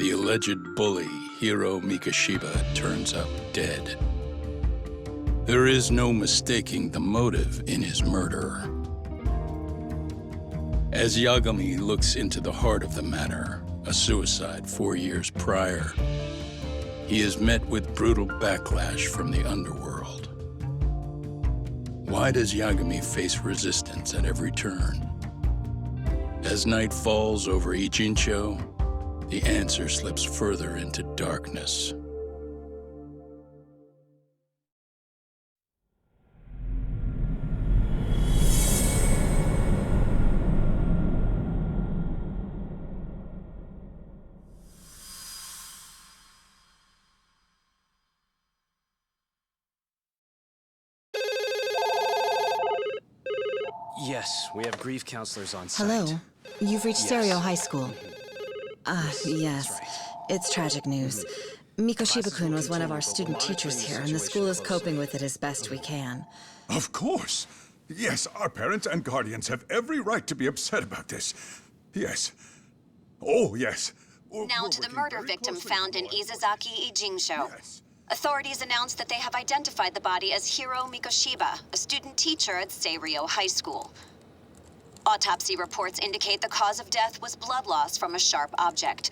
The alleged bully, Hiro Mikoshiba, turns up dead. There is no mistaking the motive in his murder. As Yagami looks into the heart of the matter, a suicide 4 years prior, he is met with brutal backlash from the underworld. Why does Yagami face resistance at every turn? As night falls over Ichincho, the answer slips further into darkness. Yes, we have grief counselors on site. Hello. You've reached Yes. Stereo High School. Yes. That's right. It's tragic news. Mikoshiba-kun was one of our student teachers here, and the school is coping with it as best we can. Of course. Yes, our parents and guardians have every right to be upset about this. Yes. Oh, yes. Now to the murder victim found in Izazaki, Ijincho. Yes. Authorities announced that they have identified the body as Hiro Mikoshiba, a student teacher at Seirio High School. Autopsy reports indicate the cause of death was blood loss from a sharp object.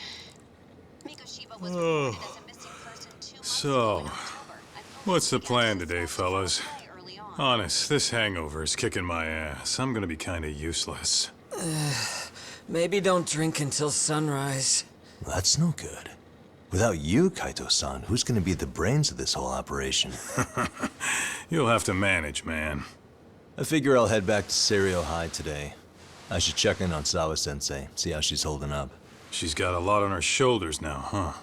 Mikoshiba was reported as a missing person 2 months So, ago in October, and what's the police plan began today, to fellas? suspect early on. Honest, this hangover is kicking my ass. I'm gonna be kinda useless. Maybe don't drink until sunrise. That's no good. Without you, Kaito-san, who's gonna be the brains of this whole operation? You'll have to manage, man. I figure I'll head back to Seirio High today. I should check in on Sawa-sensei, see how she's holding up. She's got a lot on her shoulders now, huh?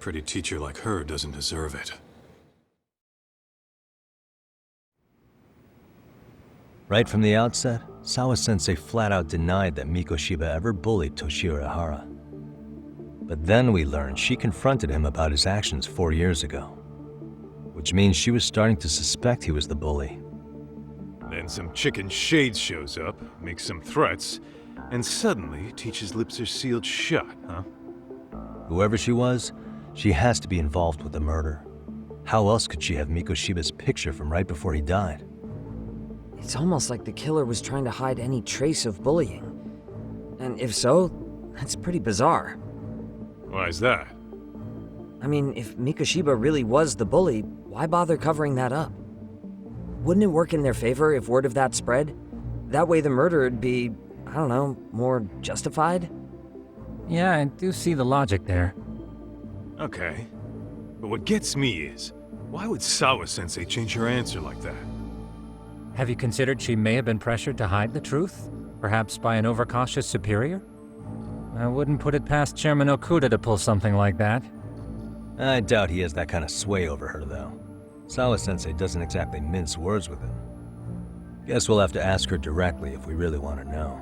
Pretty teacher like her doesn't deserve it. Right from the outset, Sawa-sensei flat out denied that Mikoshiba ever bullied Toshiro Ihara. But then we learned she confronted him about his actions 4 years ago. Which means she was starting to suspect he was the bully. Then some chicken shades shows up, makes some threats, and suddenly teacher's lips are sealed shut, huh? Whoever she was, she has to be involved with the murder. How else could she have Mikoshiba's picture from right before he died? It's almost like the killer was trying to hide any trace of bullying. And if so, that's pretty bizarre. Why is that? I mean, if Mikoshiba really was the bully, why bother covering that up? Wouldn't it work in their favor if word of that spread? That way the murder would be, I don't know, more justified? Yeah, I do see the logic there. Okay. But what gets me is, why would Sawa-sensei change her answer like that? Have you considered she may have been pressured to hide the truth? Perhaps by an overcautious superior? I wouldn't put it past Chairman Okuda to pull something like that. I doubt he has that kind of sway over her, though. Sawa-sensei doesn't exactly mince words with him. Guess we'll have to ask her directly if we really want to know.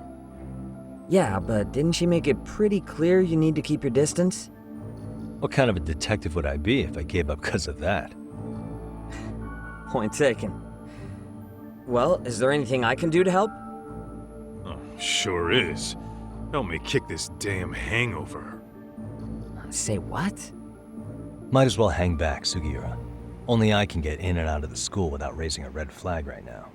Yeah, but didn't she make it pretty clear you need to keep your distance? What kind of a detective would I be if I gave up because of that? Point taken. Well, is there anything I can do to help? Oh, sure is. Help me kick this damn hangover. Say what? Might as well hang back, Sugiura. Only I can get in and out of the school without raising a red flag right now.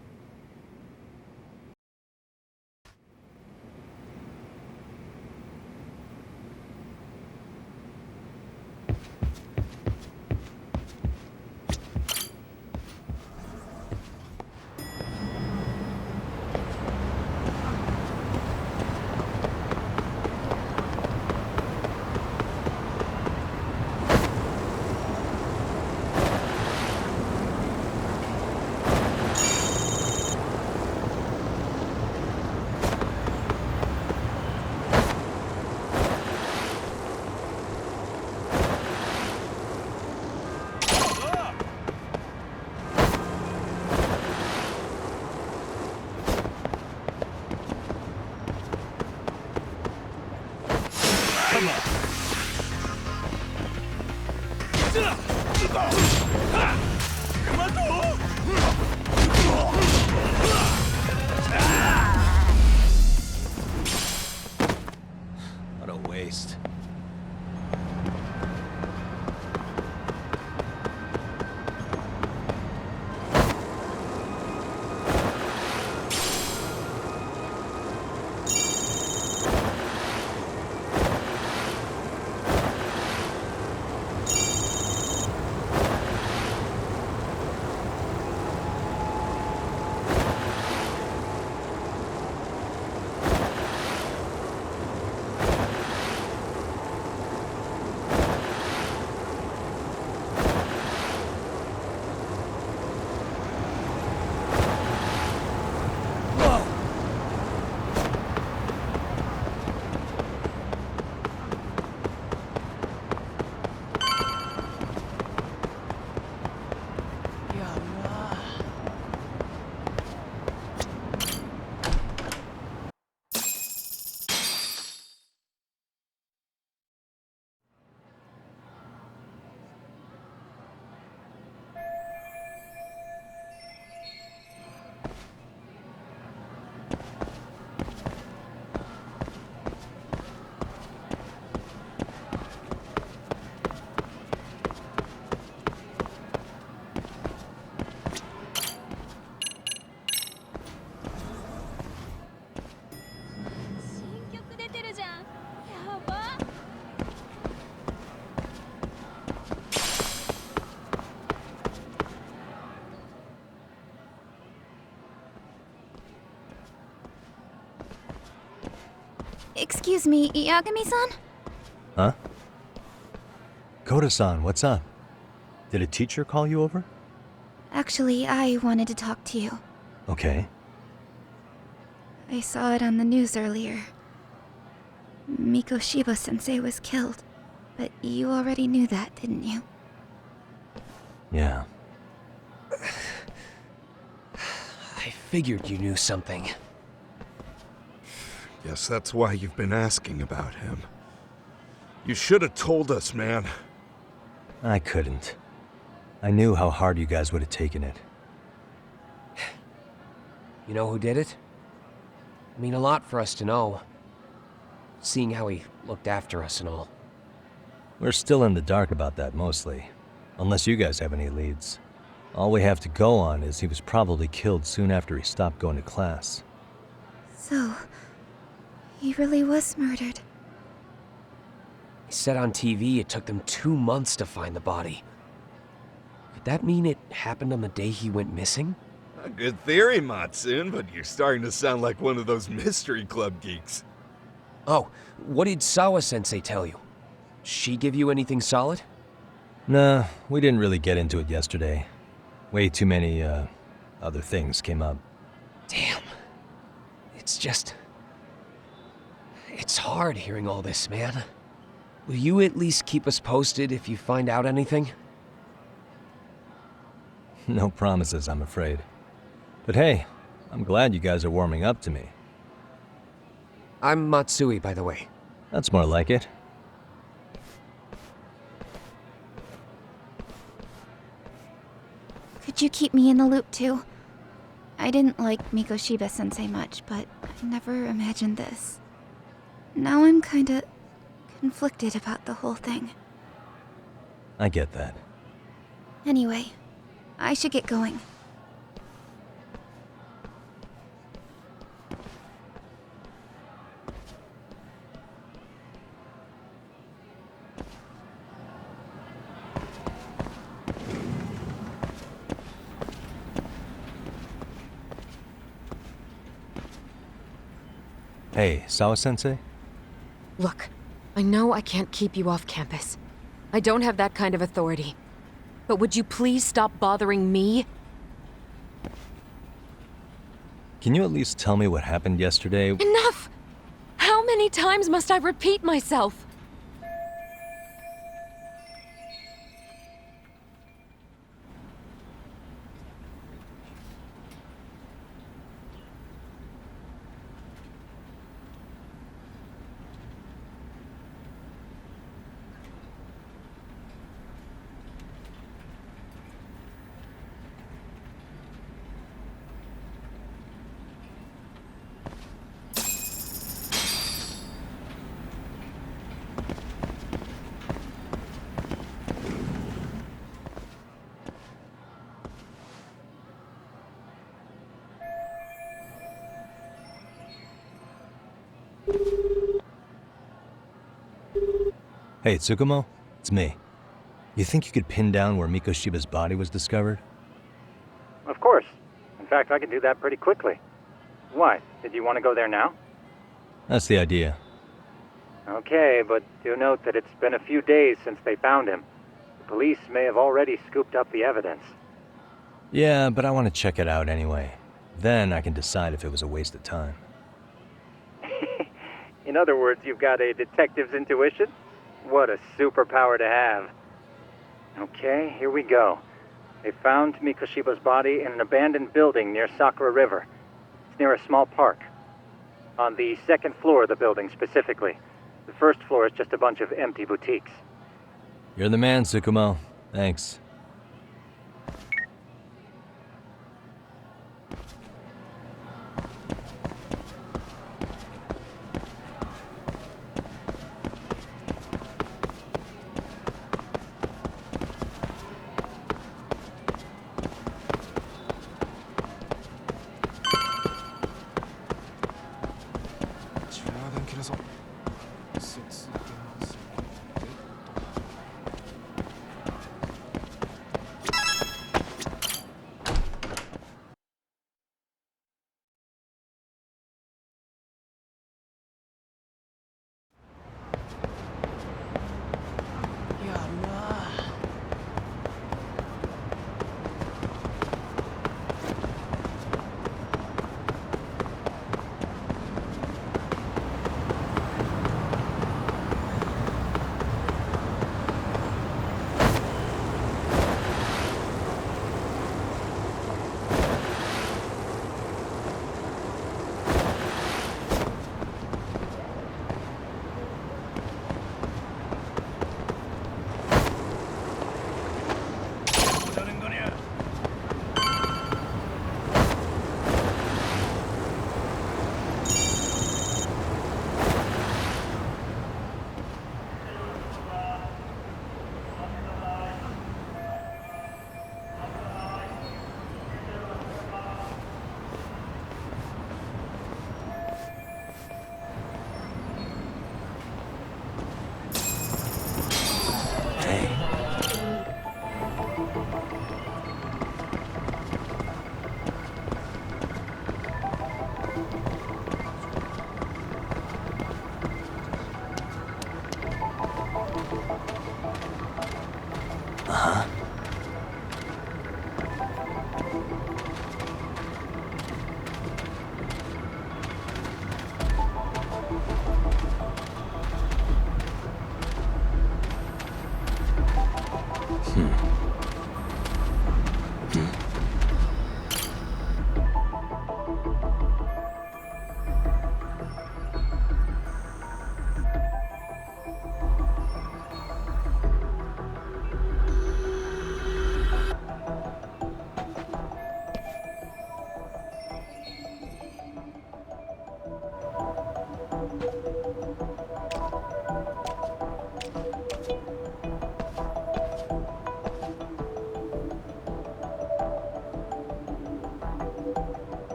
Excuse me, Yagami-san? Huh? Koda-san, what's up? Did a teacher call you over? Actually, I wanted to talk to you. Okay. I saw it on the news earlier. Mikoshiba-sensei was killed. But you already knew that, didn't you? Yeah. I figured you knew something. Guess that's why you've been asking about him. You should have told us, man. I couldn't. I knew how hard you guys would have taken it. You know who did it? I mean, a lot for us to know. Seeing how he looked after us and all. We're still in the dark about that mostly. Unless you guys have any leads. All we have to go on is he was probably killed soon after he stopped going to class. So, he really was murdered. He said on TV it took them 2 months to find the body. Could that mean it happened on the day he went missing? A good theory, Matsun, but you're starting to sound like one of those mystery club geeks. Oh, what did Sawa-sensei tell you? She give you anything solid? Nah, we didn't really get into it yesterday. Way too many, other things came up. Damn. It's just... It's hard hearing all this, man. Will you at least keep us posted if you find out anything? No promises, I'm afraid. But hey, I'm glad you guys are warming up to me. I'm Matsui, by the way. That's more like it. Could you keep me in the loop too? I didn't like Mikoshiba-sensei much, but I never imagined this. Now I'm kinda conflicted about the whole thing. I get that. Anyway, I should get going. Hey, Sawa-sensei? Look, I know I can't keep you off campus. I don't have that kind of authority. But would you please stop bothering me? Can you at least tell me what happened yesterday? Enough! How many times must I repeat myself? Hey, Tsukumo? It's me. You think you could pin down where Mikoshiba's body was discovered? Of course. In fact, I can do that pretty quickly. Why? Did you want to go there now? That's the idea. Okay, but do note that it's been a few days since they found him. The police may have already scooped up the evidence. Yeah, but I want to check it out anyway. Then I can decide if it was a waste of time. In other words, you've got a detective's intuition? What a superpower to have. Okay, here we go. They found Mikoshiba's body in an abandoned building near Sakura River. It's near a small park. On the second floor of the building, specifically. The first floor is just a bunch of empty boutiques. You're the man, Tsukumo. Thanks.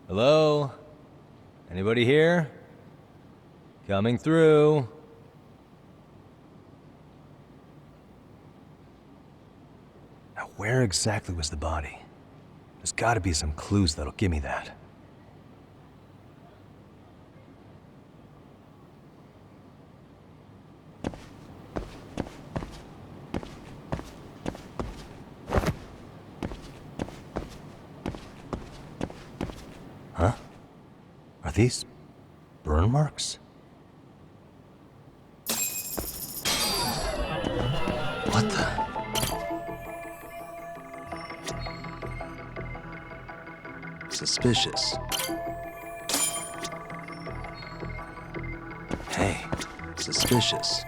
Hello? Anybody here? Coming through. Now, where exactly was the body? There's gotta be some clues that'll give me that. Huh? Are these burn marks? What the? Suspicious. Hey, suspicious.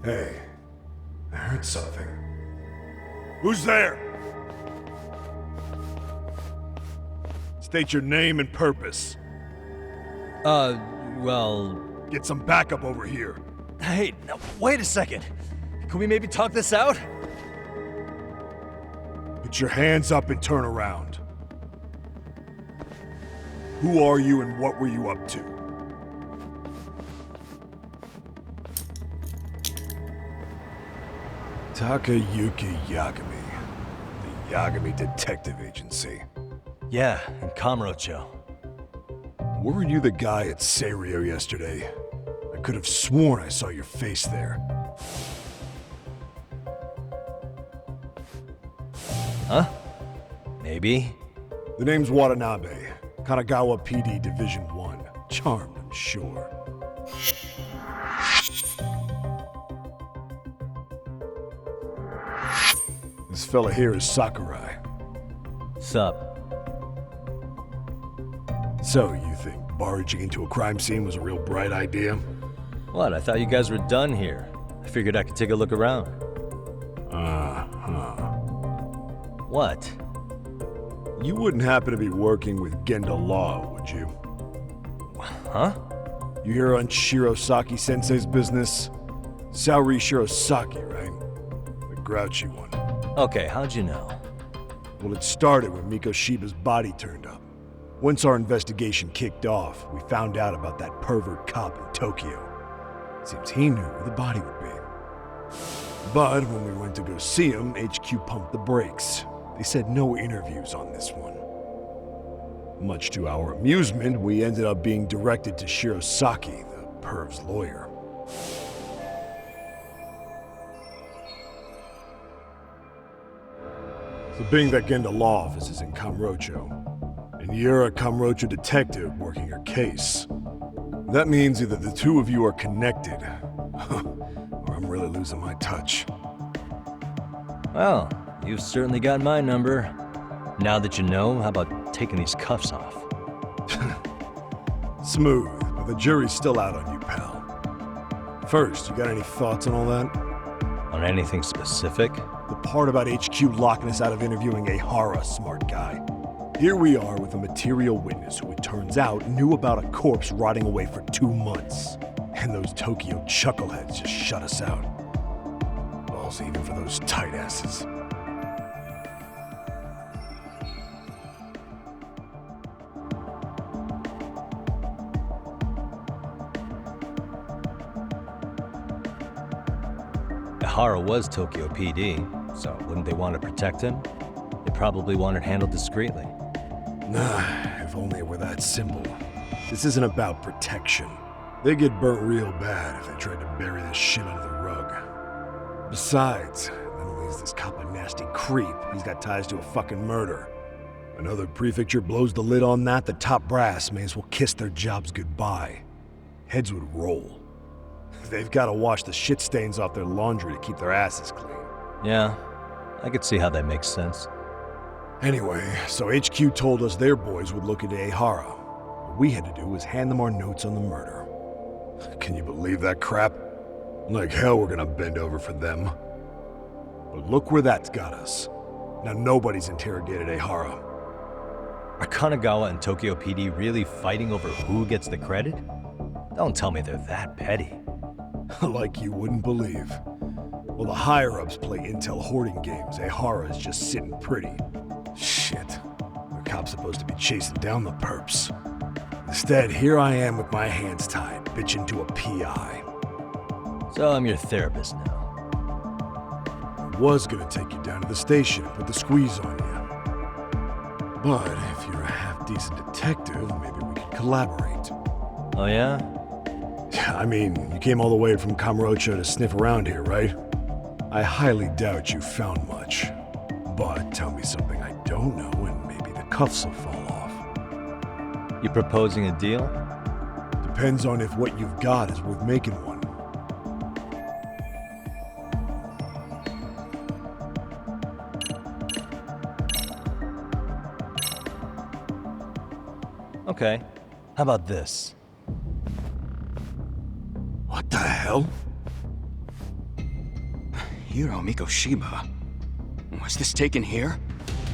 Hey, I heard something. Who's there? State your name and purpose. Well... Get some backup over here. Hey, now, wait a second. Can we maybe talk this out? Put your hands up and turn around. Who are you and what were you up to? Takayuki Yagami. The Yagami Detective Agency. Yeah, in Kamurocho. Weren't you the guy at Seirio yesterday? I could have sworn I saw your face there. Huh? Maybe. The name's Watanabe. Kanagawa PD Division 1. Charmed, I'm sure. This fella here is Sakurai. Sup? So, you think barging into a crime scene was a real bright idea? What, I thought you guys were done here. I figured I could take a look around. Uh-huh. What? You wouldn't happen to be working with Genda Law, would you? Huh? You hear on Shirosaki-sensei's business? Saori Shirosaki, right? The grouchy one. Okay, how'd you know? Well, it started when Mikoshiba's body turned up. Once our investigation kicked off, we found out about that pervert cop in Tokyo. Seems he knew where the body would be. But when we went to go see him, HQ pumped the brakes. They said no interviews on this one. Much to our amusement, we ended up being directed to Shirosaki, the perv's lawyer. So being that Genda Law office is in Kamurocho, and you're a Kamurocho detective working your case, that means either the two of you are connected, or I'm really losing my touch. Well, you've certainly got my number. Now that you know, how about taking these cuffs off? Smooth, but the jury's still out on you, pal. First, you got any thoughts on all that? On anything specific? The part about HQ locking us out of interviewing a Hara, smart guy. Here we are with a material witness who it turns out knew about a corpse rotting away for 2 months. And those Tokyo chuckleheads just shut us out. Balls even for those tight asses. Hara was Tokyo PD, so wouldn't they want to protect him? They probably want it handled discreetly. Nah, if only it were that simple. This isn't about protection. They get burnt real bad if they tried to bury this shit under the rug. Besides, not only is this cop a nasty creep, he's got ties to a fucking murder. Another prefecture blows the lid on that, the top brass may as well kiss their jobs goodbye. Heads would roll. They've got to wash the shit stains off their laundry to keep their asses clean. Yeah, I could see how that makes sense. Anyway, so HQ told us their boys would look into Ehara. What we had to do was hand them our notes on the murder. Can you believe that crap? Like hell we're gonna bend over for them. But look where that's got us. Now nobody's interrogated Ehara. Are Kanagawa and Tokyo PD really fighting over who gets the credit? Don't tell me they're that petty. Like you wouldn't believe. While the higher-ups play intel hoarding games, Ehara is just sitting pretty. Shit. The cop's supposed to be chasing down the perps. Instead, here I am with my hands tied, bitching to a PI. So I'm your therapist now. I was gonna take you down to the station and put the squeeze on you. But if you're a half-decent detective, maybe we could collaborate. Oh yeah? I mean, you came all the way from Kamurocho to sniff around here, right? I highly doubt you found much. But tell me something I don't know and maybe the cuffs will fall off. You proposing a deal? Depends on if what you've got is worth making one. Okay. How about this? What the hell? Hiro Mikoshiba. Was this taken here?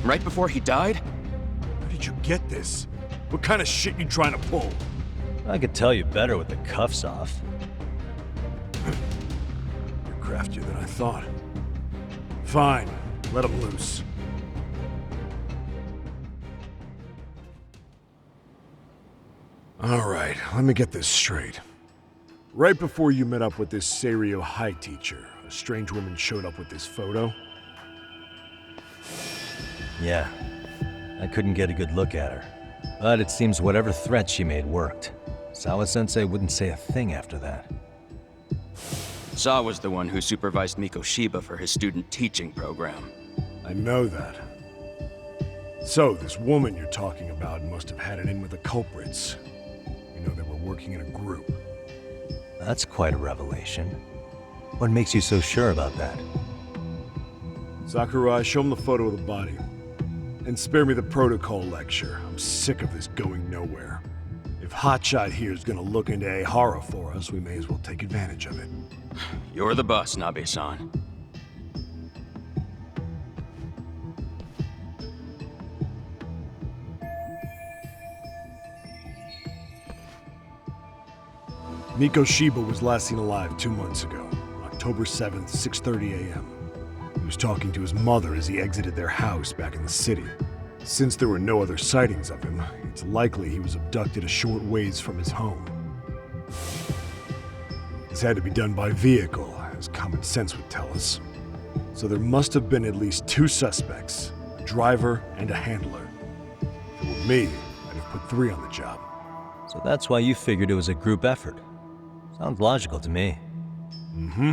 Right before he died? Where did you get this? What kind of shit you trying to pull? I could tell you better with the cuffs off. You're craftier than I thought. Fine, let him loose. All right, let me get this straight. Right before you met up with this Seiryo High teacher, a strange woman showed up with this photo? Yeah. I couldn't get a good look at her. But it seems whatever threat she made worked. Sawa-sensei wouldn't say a thing after that. Saw was the one who supervised Mikoshiba for his student teaching program. I know that. So, this woman you're talking about must have had it in with the culprits. You know, they were working in a group. That's quite a revelation. What makes you so sure about that? Sakurai, show him the photo of the body. And spare me the protocol lecture. I'm sick of this going nowhere. If Hotshot here is gonna look into Ehara for us, we may as well take advantage of it. You're the boss, Nabe-san. Mikoshiba was last seen alive 2 months ago, October 7th, 6:30 a.m. He was talking to his mother as he exited their house back in the city. Since there were no other sightings of him, it's likely he was abducted a short ways from his home. This had to be done by vehicle, as common sense would tell us. So there must have been at least 2 suspects, a driver and a handler. If it were me, I'd have put 3 on the job. So that's why you figured it was a group effort. Sounds logical to me. Mm-hmm.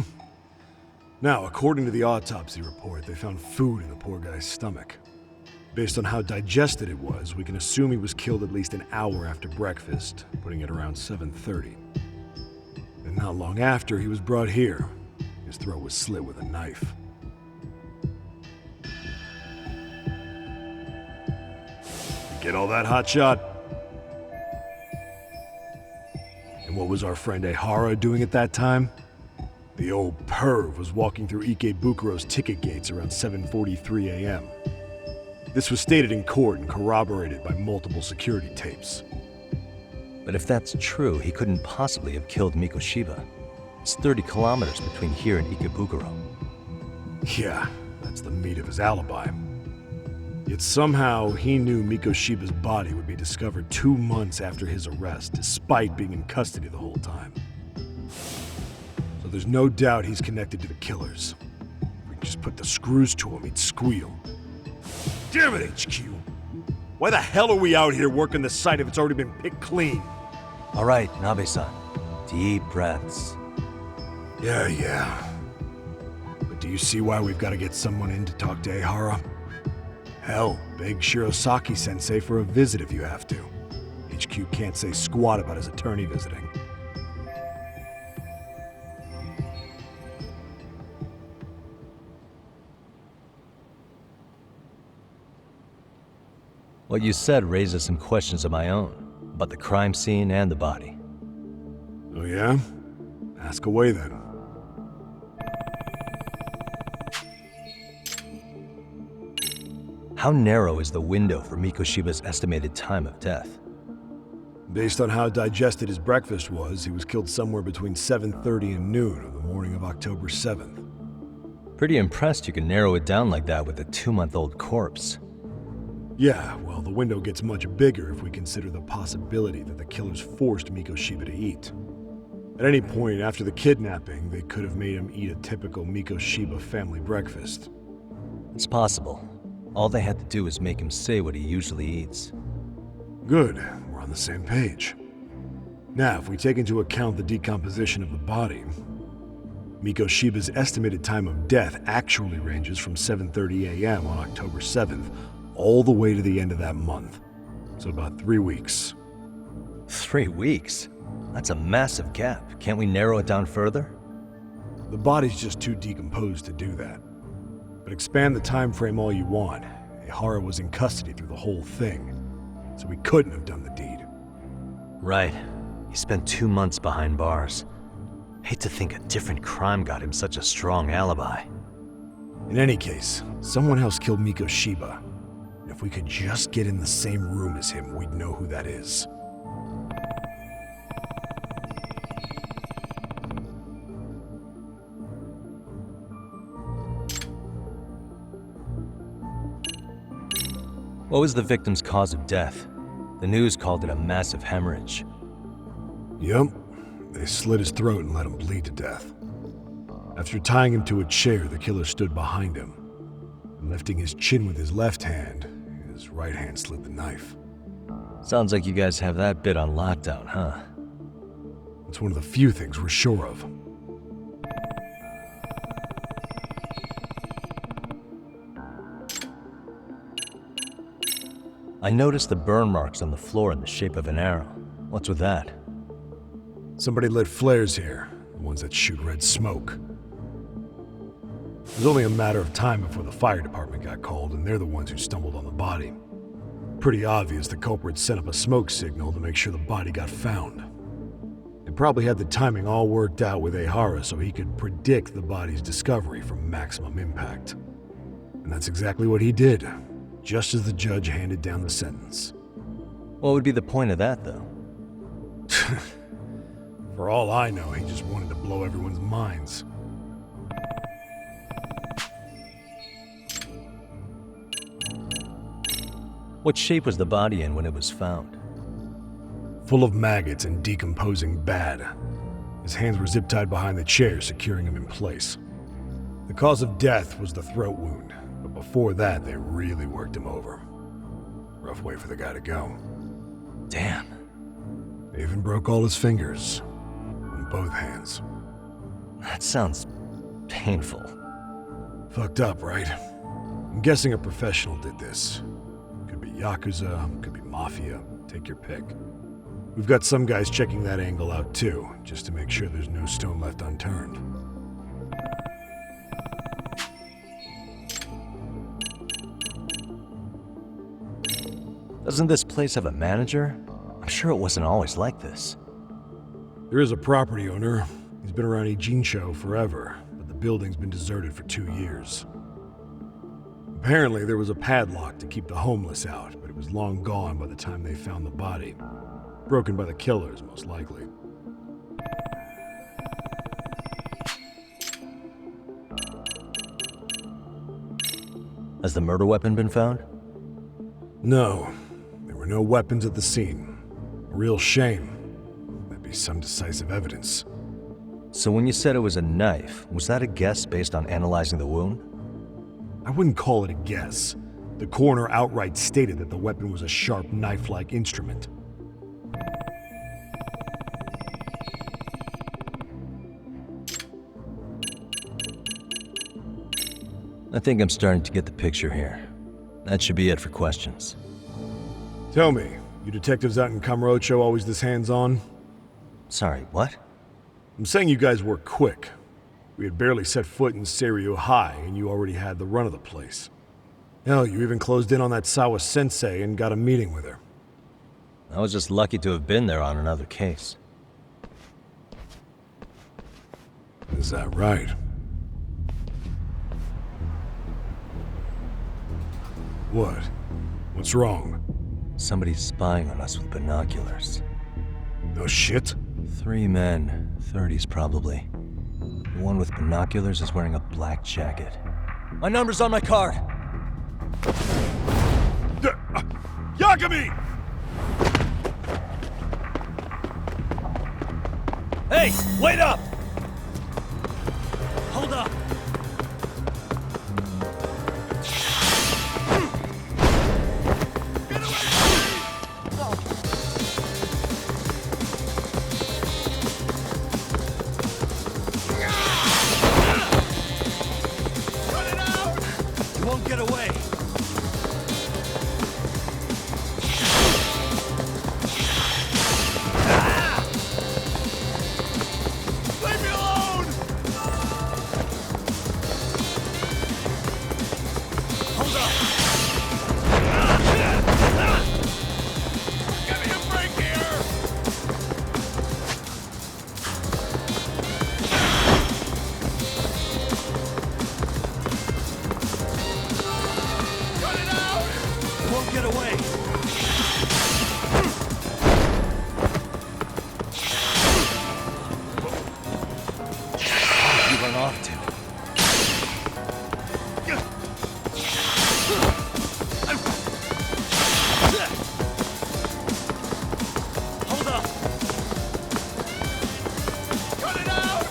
Now, according to the autopsy report, they found food in the poor guy's stomach. Based on how digested it was, we can assume he was killed at least an hour after breakfast, putting it around 7:30. And not long after, he was brought here. His throat was slit with a knife. You get all that, Hotshot? And what was our friend Ehara doing at that time? The old perv was walking through Ikebukuro's ticket gates around 7:43 a.m. This was stated in court and corroborated by multiple security tapes. But if that's true, he couldn't possibly have killed Mikoshiba. It's 30 kilometers between here and Ikebukuro. Yeah, that's the meat of his alibi. Yet somehow he knew Mikoshiba's body would be discovered 2 months after his arrest, despite being in custody the whole time. So there's no doubt he's connected to the killers. If we can just put the screws to him, he'd squeal. Damn it, HQ! Why the hell are we out here working the site if it's already been picked clean? All right, Nabe-san. Deep breaths. Yeah. But Do you see why we've got to get someone in to talk to Ehara? Hell, beg Shirosaki-sensei for a visit if you have to. HQ can't say squat about his attorney visiting. What you said raises some questions of my own, about the crime scene and the body. Oh yeah? Ask away then. How narrow is the window for Mikoshiba's estimated time of death? Based on how digested his breakfast was, he was killed somewhere between 7:30 and noon of the morning of October 7th. Pretty impressed you can narrow it down like that with a 2-month-old corpse. Yeah, well, the window gets much bigger if we consider the possibility that the killers forced Mikoshiba to eat. At any point after the kidnapping, they could have made him eat a typical Mikoshiba family breakfast. It's possible. All they had to do was make him say what he usually eats. Good, we're on the same page. Now, if we take into account the decomposition of the body, Mikoshiba's estimated time of death actually ranges from 7:30 a.m. on October 7th all the way to the end of that month. So about 3 weeks. 3 weeks? That's a massive gap. Can't we narrow it down further? The body's just too decomposed to do that. But expand the time frame all you want. Ehara was in custody through the whole thing, so he couldn't have done the deed. Right. He spent 2 months behind bars. Hate to think a different crime got him such a strong alibi. In any case, someone else killed Mikoshiba. And if we could just get in the same room as him, we'd know who that is. What was the victim's cause of death? The news called it a massive hemorrhage. Yup. They slit his throat and let him bleed to death. After tying him to a chair, the killer stood behind him. And lifting his chin with his left hand, his right hand slid the knife. Sounds like you guys have that bit on lockdown, huh? It's one of the few things we're sure of. I noticed the burn marks on the floor in the shape of an arrow. What's with that? Somebody lit flares here, the ones that shoot red smoke. It was only a matter of time before the fire department got called, and they're the ones who stumbled on the body. Pretty obvious the culprit set up a smoke signal to make sure the body got found. They probably had the timing all worked out with Ehara so he could predict the body's discovery from maximum impact. And that's exactly what he did, just as the judge handed down the sentence. What would be the point of that, though? For all I know, he just wanted to blow everyone's minds. What shape was the body in when it was found? Full of maggots and decomposing bad. His hands were zip-tied behind the chair, securing him in place. The cause of death was the throat wound, but before that, they really worked him over. Rough way for the guy to go. Damn. They even broke all his fingers. On both hands. That sounds painful. Fucked up, right? I'm guessing a professional did this. Could be Yakuza, could be Mafia, take your pick. We've got some guys checking that angle out too, just to make sure there's no stone left unturned. Doesn't this place have a manager? I'm sure it wasn't always like this. There is a property owner. He's been around Ijincho forever, but the building's been deserted for 2 years. Apparently, there was a padlock to keep the homeless out, but it was long gone by the time they found the body. Broken by the killers, most likely. Has the murder weapon been found? No. There were no weapons at the scene. A real shame. That'd be some decisive evidence. So when you said it was a knife, was that a guess based on analyzing the wound? I wouldn't call it a guess. The coroner outright stated that the weapon was a sharp knife-like instrument. I think I'm starting to get the picture here. That should be it for questions. Tell me, you detectives out in Kamurocho always this hands-on? Sorry, what? I'm saying you guys work quick. We had barely set foot in Seiryo High, and you already had the run of the place. Hell, you even closed in on that Sawa-sensei and got a meeting with her. I was just lucky to have been there on another case. Is that right? What? What's wrong? Somebody's spying on us with binoculars. No shit? 3 men, 30s probably. The one with binoculars is wearing a black jacket. My number's on my card! Yagami! Hey, wait up! Hold up! Get away! Leave me alone! Hold up! Give me a break here! Won't get away! You run off to. Hold up! Cut it out!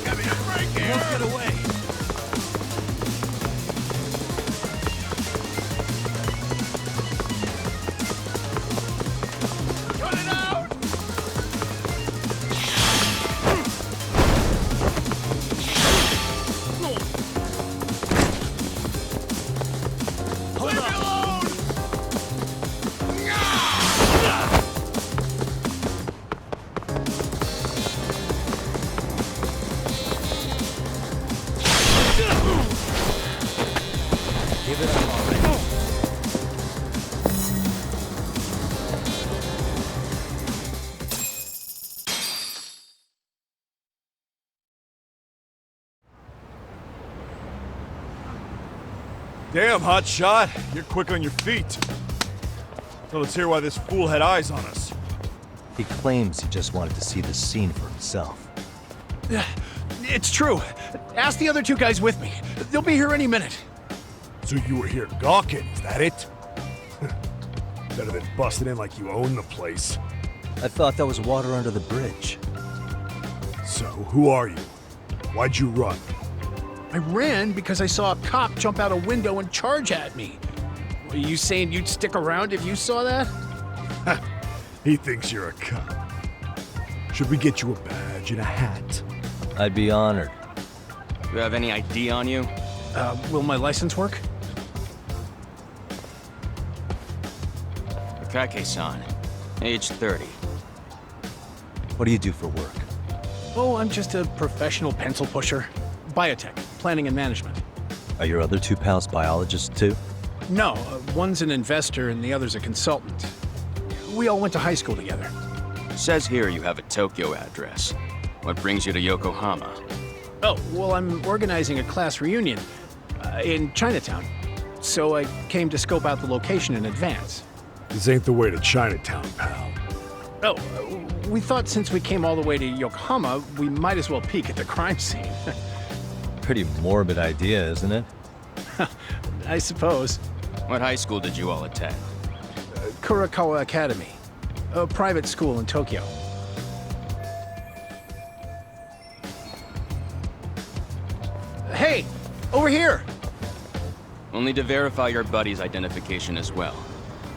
Give me a break here! Won't get away! Cut it out! Hold up! Give it up already. Damn, hot shot. You're quick on your feet. So let's hear why this fool had eyes on us. He claims he just wanted to see the scene for himself. It's true. Ask the other 2 guys with me. They'll be here any minute. So you were here gawking, is that it? Better than busting in like you own the place. I thought that was water under the bridge. So, who are you? Why'd you run? I ran because I saw a cop jump out a window and charge at me. Are you saying you'd stick around if you saw that? He thinks you're a cop. Should we get you a badge and a hat? I'd be honored. Do you have any ID on you? Will my license work? Kake-san, age 30. What do you do for work? Oh, I'm just a professional pencil pusher. Biotech, planning and management. Are your other 2 pals biologists too? No, one's an investor and the other's a consultant. We all went to high school together. Says here you have a Tokyo address. What brings you to Yokohama? Oh, well, I'm organizing a class reunion in Chinatown. So I came to scope out the location in advance. This ain't the way to Chinatown, pal. Oh, we thought since we came all the way to Yokohama, we might as well peek at the crime scene. Pretty morbid idea, isn't it? I suppose. What high school did you all attend? Kurakawa Academy, a private school in Tokyo. Hey, over here! We'll need to verify your buddy's identification as well.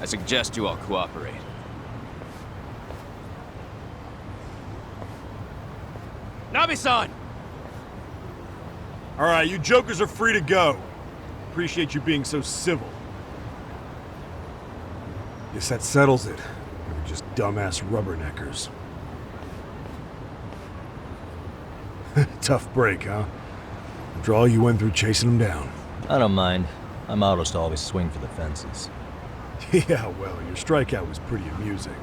I suggest you all cooperate. Nabi-san! Alright, you jokers are free to go. Appreciate you being so civil. Guess that settles it. We were just dumbass rubberneckers. Tough break, huh? After all you went through chasing them down. I don't mind. My motto's to always swing for the fences. Yeah, well, your strikeout was pretty amusing.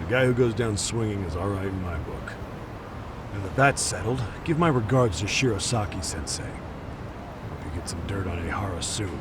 The guy who goes down swinging is alright in my book. Now that that's settled, give my regards to Shirosaki-sensei. Hope you get some dirt on Ehara soon.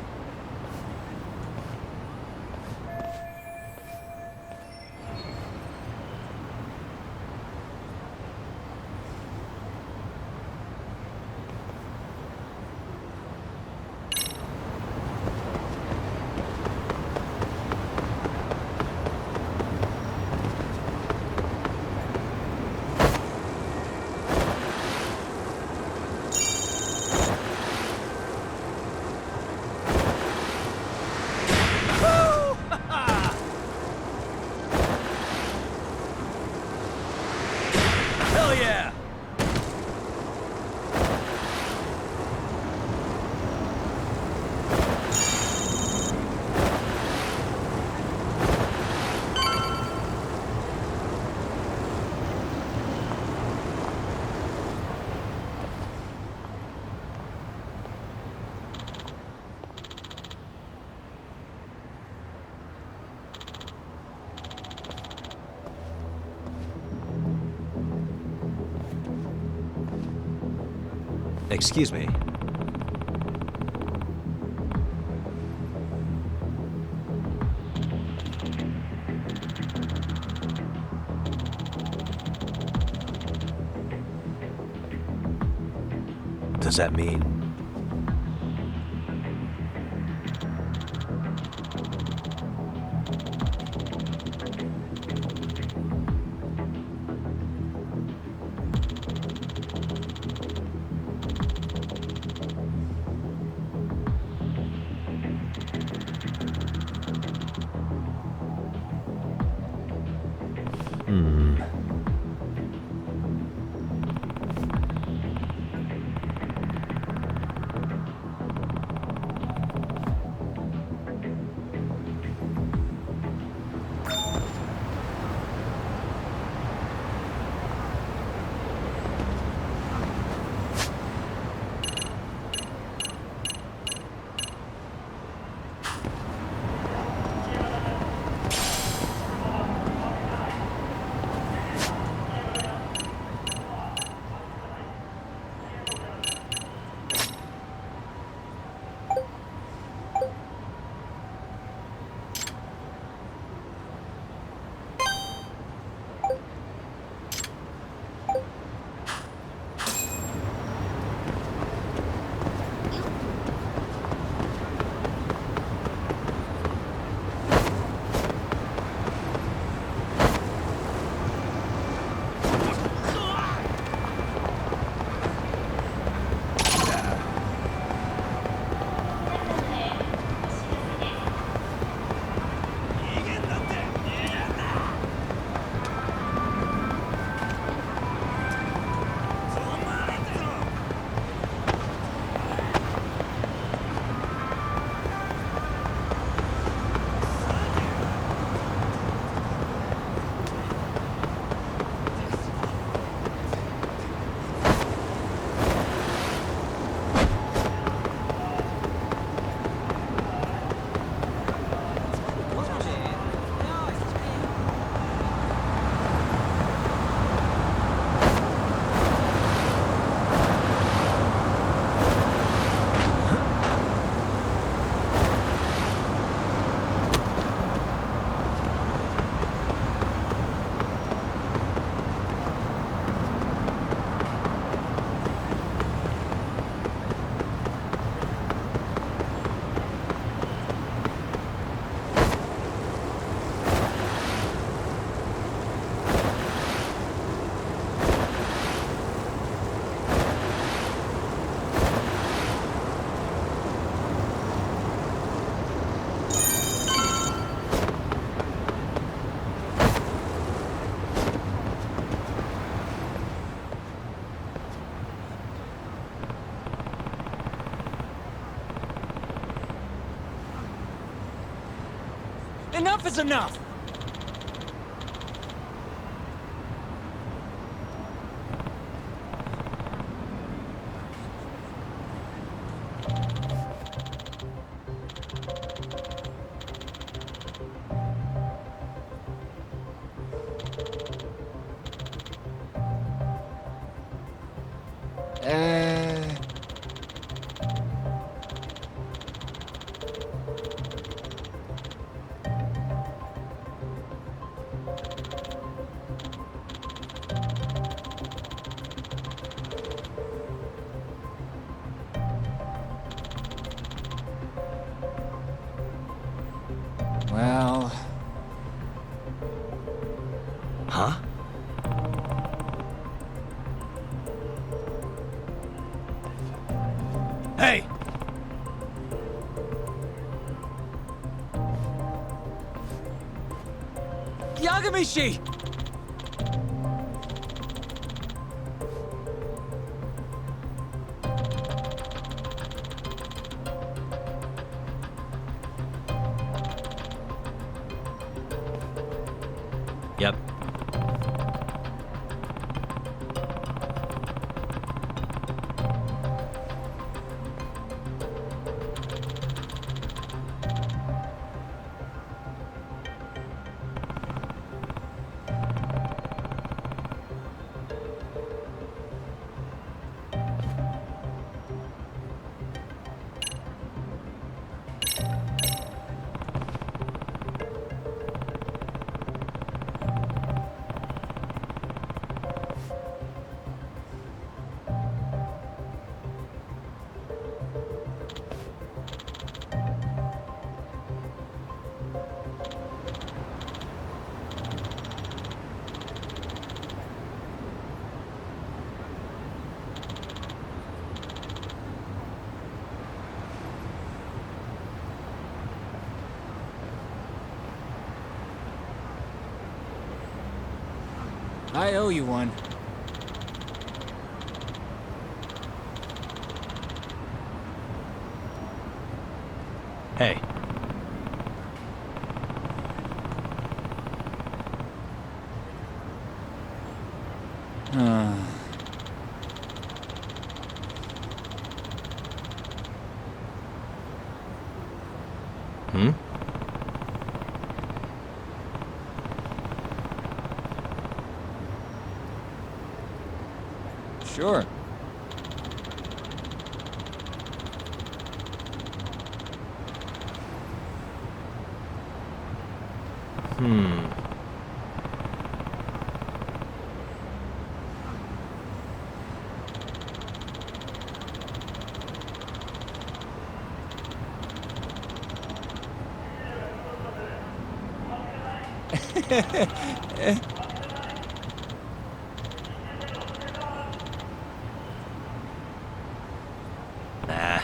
Hell yeah! Excuse me. Does that mean... Enough is enough! Well... Huh? Hey! Yagamishi! Yep. I owe you one. Hey. Hmm? Sure. Nah.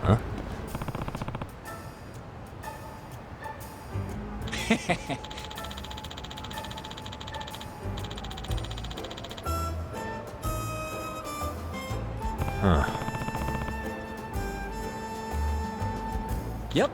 Huh? Huh. Yep.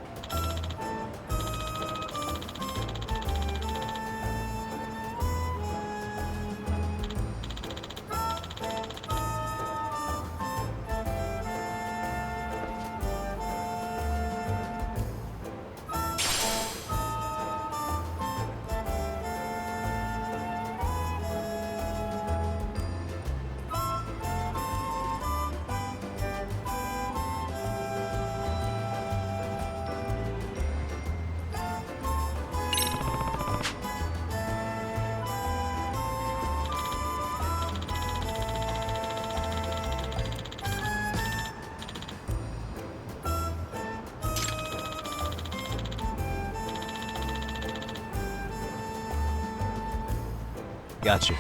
Got you.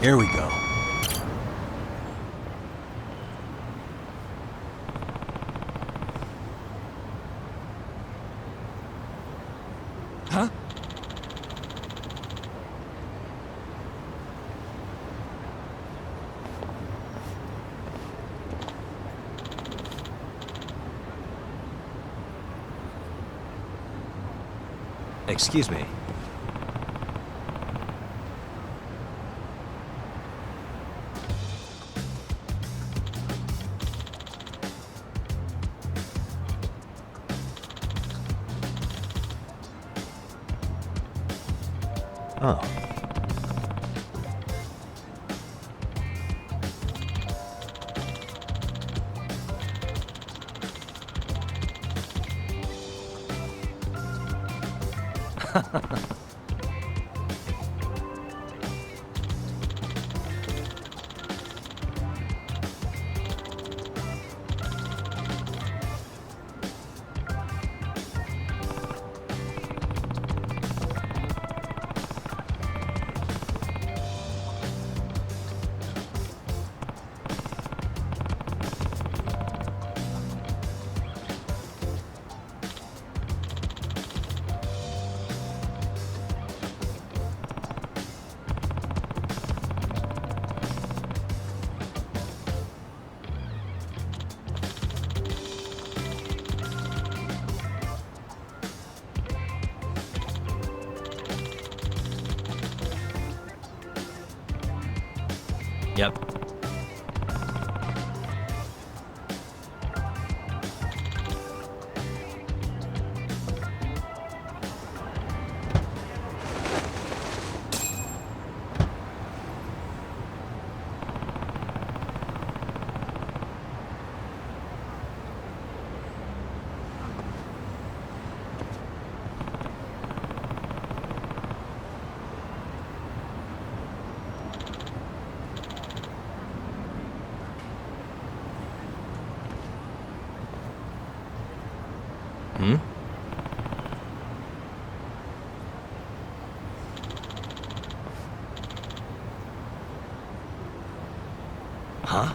Here we go. Huh? Excuse me. Oh. Yep. Hmm? Huh?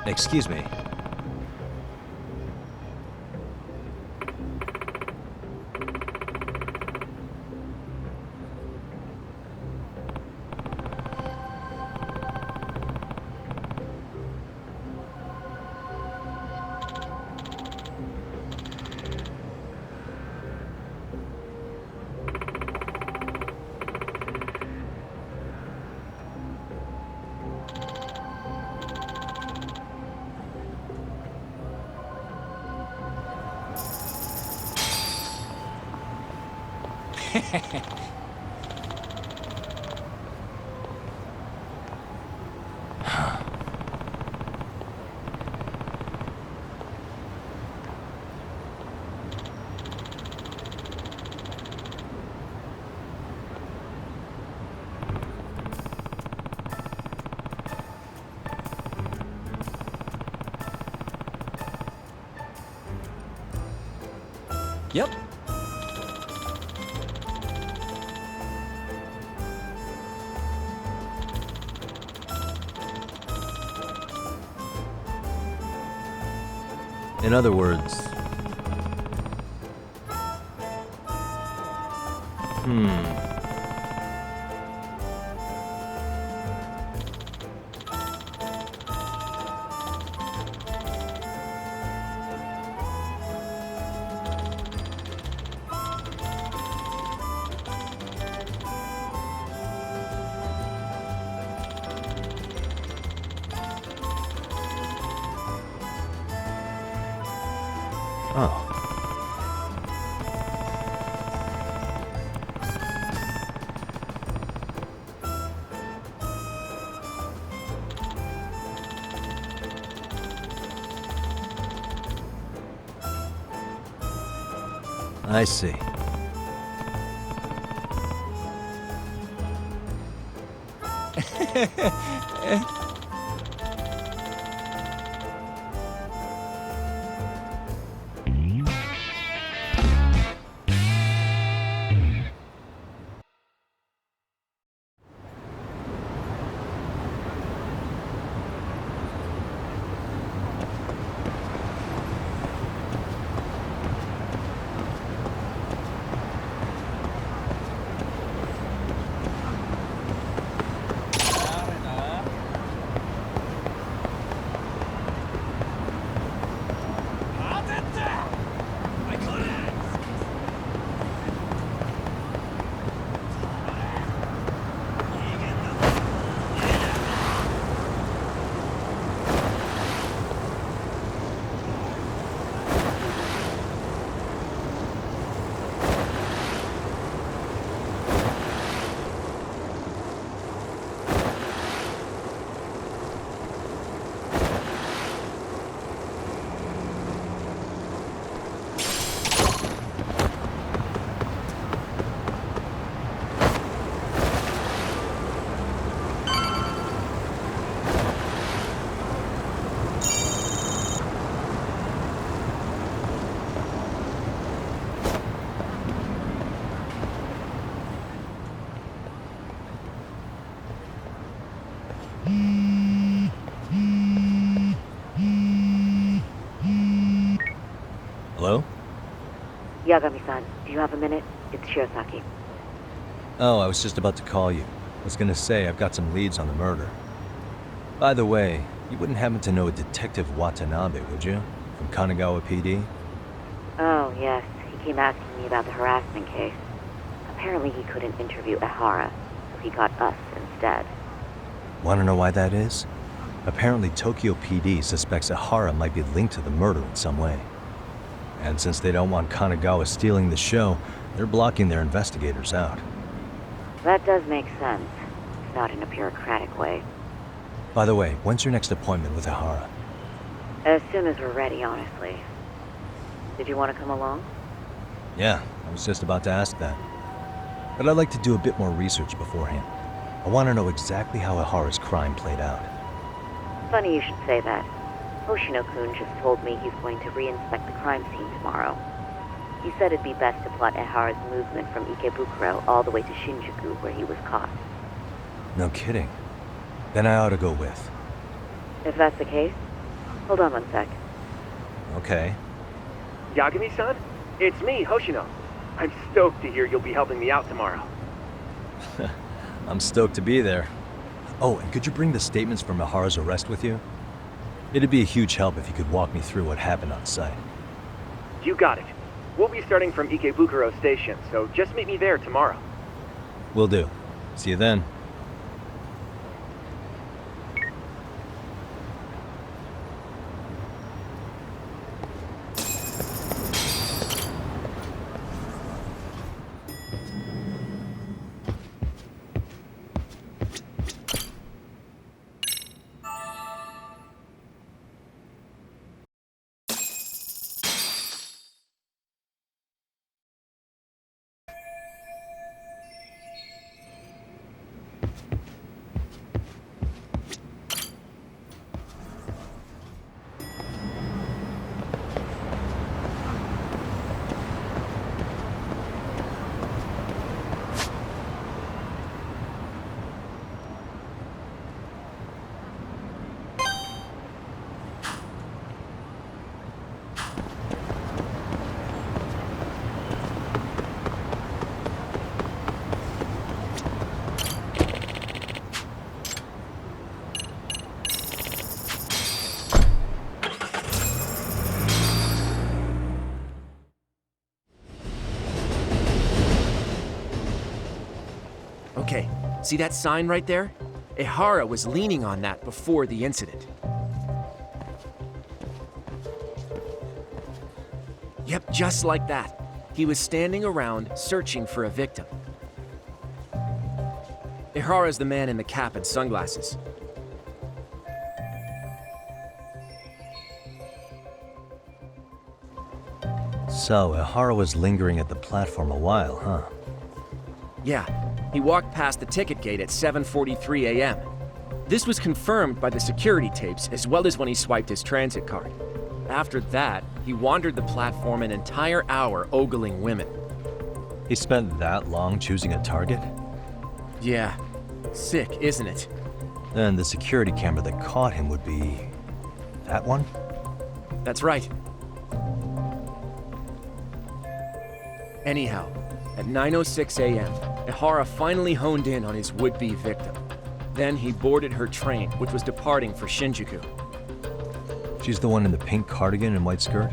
Excuse me. Yep. In other words... Oh. I see. Hello? Yagami-san, do you have a minute? It's Shirosaki. Oh, I was just about to call you. I was gonna say I've got some leads on the murder. By the way, you wouldn't happen to know a Detective Watanabe, would you? From Kanagawa PD? Oh, yes. He came asking me about the harassment case. Apparently he couldn't interview Ehara, so he got us instead. Wanna know why that is? Apparently Tokyo PD suspects Ehara might be linked to the murder in some way. And since they don't want Kanagawa stealing the show, they're blocking their investigators out. That does make sense. It's not in a bureaucratic way. By the way, when's your next appointment with Ehara? As soon as we're ready, honestly. Did you want to come along? Yeah, I was just about to ask that. But I'd like to do a bit more research beforehand. I want to know exactly how Ehara's crime played out. Funny you should say that. Hoshino-kun just told me he's going to re-inspect the crime scene tomorrow. He said it'd be best to plot Ehara's movement from Ikebukuro all the way to Shinjuku, where he was caught. No kidding. Then I ought to go with. If that's the case, hold on one sec. Okay. Yagami-san? It's me, Hoshino. I'm stoked to hear you'll be helping me out tomorrow. I'm stoked to be there. Oh, and could you bring the statements from Ehara's arrest with you? It'd be a huge help if you could walk me through what happened on site. You got it. We'll be starting from Ikebukuro Station, so just meet me there tomorrow. Will do. See you then. Okay, see that sign right there? Ehara was leaning on that before the incident. Yep, just like that. He was standing around searching for a victim. Ehara's the man in the cap and sunglasses. So, Ehara was lingering at the platform a while, huh? Yeah, he walked past the ticket gate at 7:43 a.m. This was confirmed by the security tapes as well as when he swiped his transit card. After that, he wandered the platform an entire hour ogling women. He spent that long choosing a target? Yeah, sick, isn't it? Then the security camera that caught him would be... that one? That's right. Anyhow, at 9:06 a.m., Ehara finally honed in on his would-be victim. Then he boarded her train, which was departing for Shinjuku. She's the one in the pink cardigan and white skirt?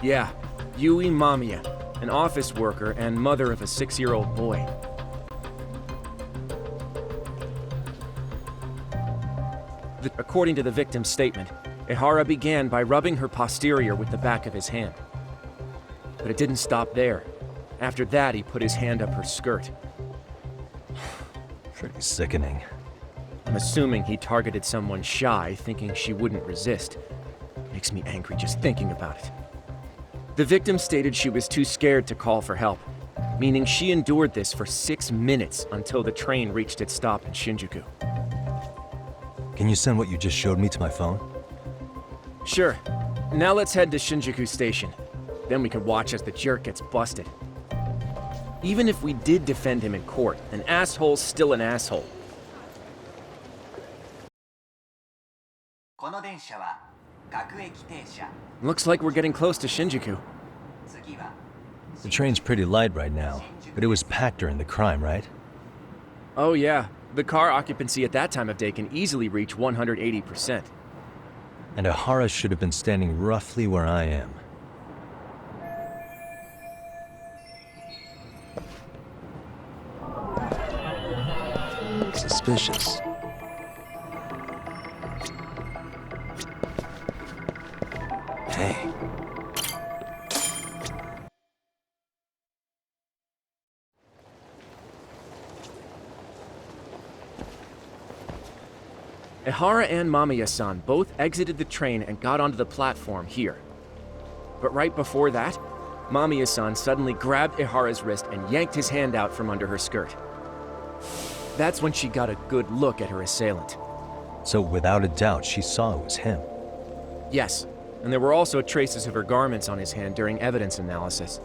Yeah, Yui Mamiya, an office worker and mother of a 6-year-old boy. According to the victim's statement, Ehara began by rubbing her posterior with the back of his hand. But it didn't stop there. After that, he put his hand up her skirt. Pretty sickening. I'm assuming he targeted someone shy, thinking she wouldn't resist. Makes me angry just thinking about it. The victim stated she was too scared to call for help, meaning she endured this for 6 minutes until the train reached its stop in Shinjuku. Can you send what you just showed me to my phone? Sure. Now let's head to Shinjuku Station. Then we can watch as the jerk gets busted. Even if we did defend him in court, an asshole's still an asshole. Looks like we're getting close to Shinjuku. The train's pretty light right now, but it was packed during the crime, right? Oh yeah, the car occupancy at that time of day can easily reach 180%. And Ehara should have been standing roughly where I am. Suspicious. Hey. Ehara and Mamiya-san both exited the train and got onto the platform here. But right before that, Mamiya-san suddenly grabbed Ehara's wrist and yanked his hand out from under her skirt. That's when she got a good look at her assailant. So without a doubt, she saw it was him. Yes, and there were also traces of her garments on his hand during evidence analysis.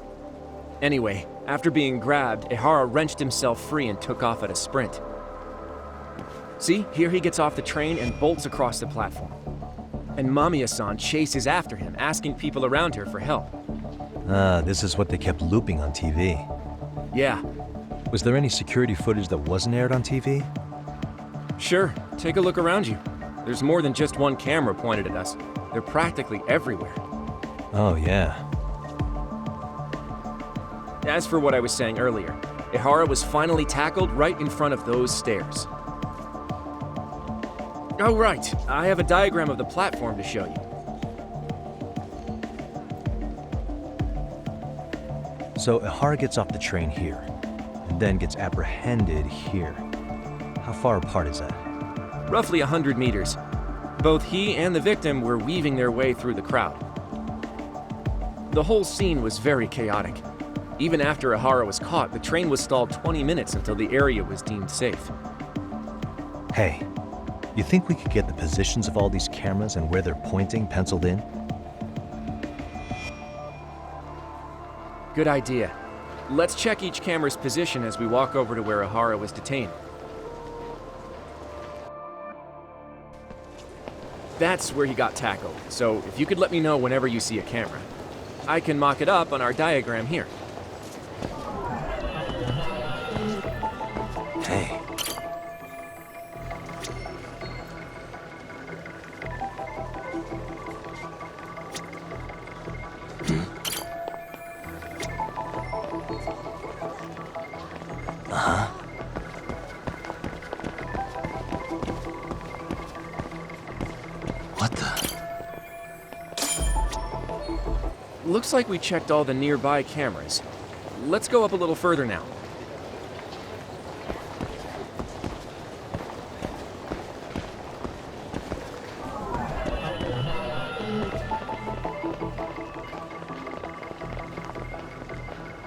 Anyway, after being grabbed, Ehara wrenched himself free and took off at a sprint. See, here he gets off the train and bolts across the platform. And Mamiya-san chases after him, asking people around her for help. This is what they kept looping on TV. Yeah. Was there any security footage that wasn't aired on TV? Sure, take a look around you. There's more than just one camera pointed at us. They're practically everywhere. Oh, yeah. As for what I was saying earlier, Ehara was finally tackled right in front of those stairs. Oh, right. I have a diagram of the platform to show you. So Ehara gets off the train here, and then gets apprehended here. How far apart is that? Roughly 100 meters. Both he and the victim were weaving their way through the crowd. The whole scene was very chaotic. Even after Ehara was caught, the train was stalled 20 minutes until the area was deemed safe. Hey, you think we could get the positions of all these cameras and where they're pointing penciled in? Good idea. Let's check each camera's position as we walk over to where Ehara was detained. That's where he got tackled, so if you could let me know whenever you see a camera. I can mock it up on our diagram here. Hey. Looks like we checked all the nearby cameras. Let's go up a little further now.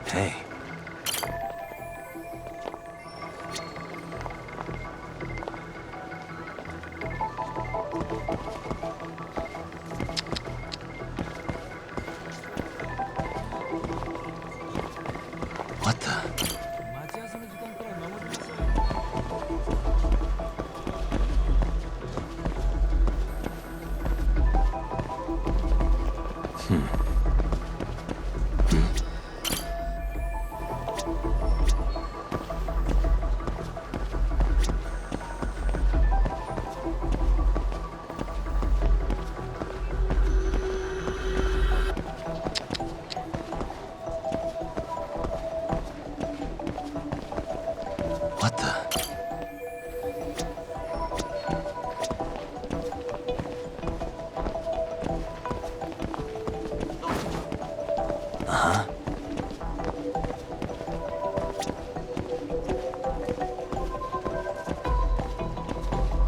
Hey. What the? What the? Uh-huh.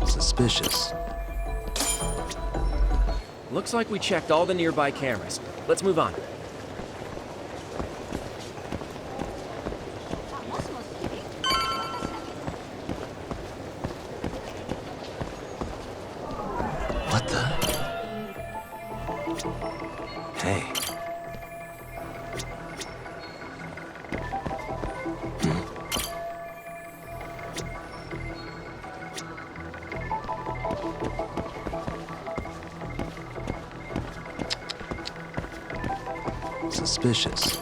Suspicious. Looks like we checked all the nearby cameras. Let's move on. What the? Hey. Suspicious.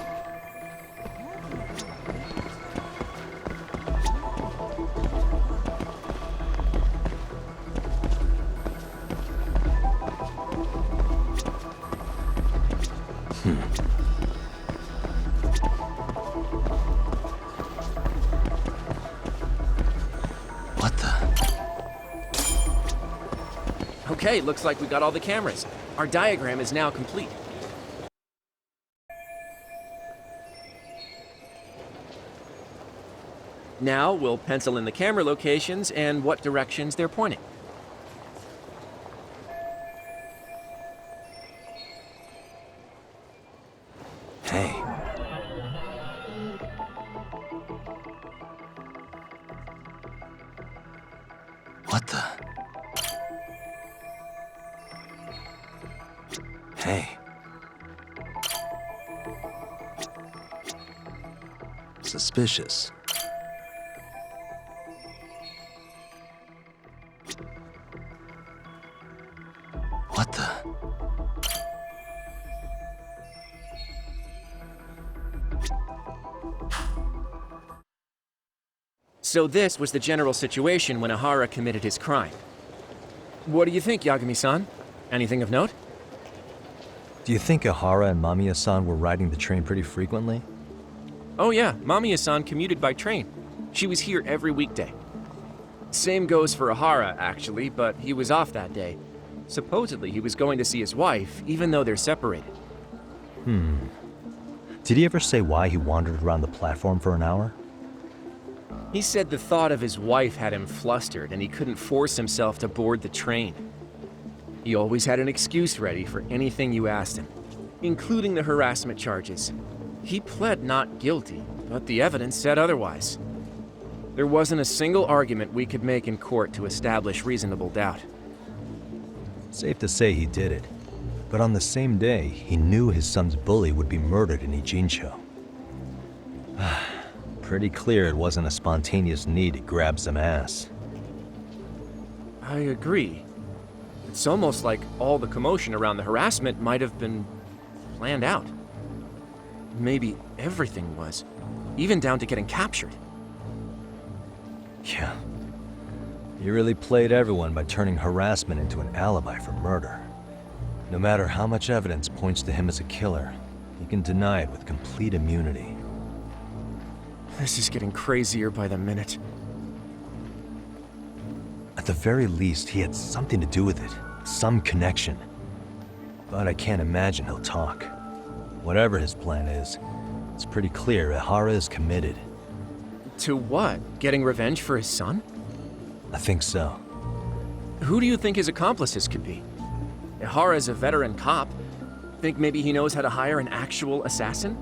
What the? Okay, looks like we got all the cameras. Our diagram is now complete. Now we'll pencil in the camera locations and what directions they're pointing. Hey. What the? Hey. Suspicious. What the? So this was the general situation when Ihara committed his crime. What do you think, Yagami-san? Anything of note? Do you think Ihara and Mamiya-san were riding the train pretty frequently? Oh yeah, Mamiya-san commuted by train. She was here every weekday. Same goes for Ihara, actually, but he was off that day. Supposedly he was going to see his wife, even though they're separated. Did he ever say why he wandered around the platform for an hour? He said the thought of his wife had him flustered and he couldn't force himself to board the train. He always had an excuse ready for anything you asked him, including the harassment charges. He pled not guilty, but the evidence said otherwise. There wasn't a single argument we could make in court to establish reasonable doubt. Safe to say he did it. But on the same day, he knew his son's bully would be murdered in Ijincho. Pretty clear it wasn't a spontaneous need to grab some ass. I agree. It's almost like all the commotion around the harassment might have been planned out. Maybe everything was, even down to getting captured. Yeah. He really played everyone by turning harassment into an alibi for murder. No matter how much evidence points to him as a killer, he can deny it with complete immunity. This is getting crazier by the minute. At the very least, he had something to do with it. Some connection. But I can't imagine he'll talk. Whatever his plan is, it's pretty clear Ihara is committed. To what? Getting revenge for his son? I think so. Who do you think his accomplices could be? Ihara's a veteran cop. Think maybe he knows how to hire an actual assassin?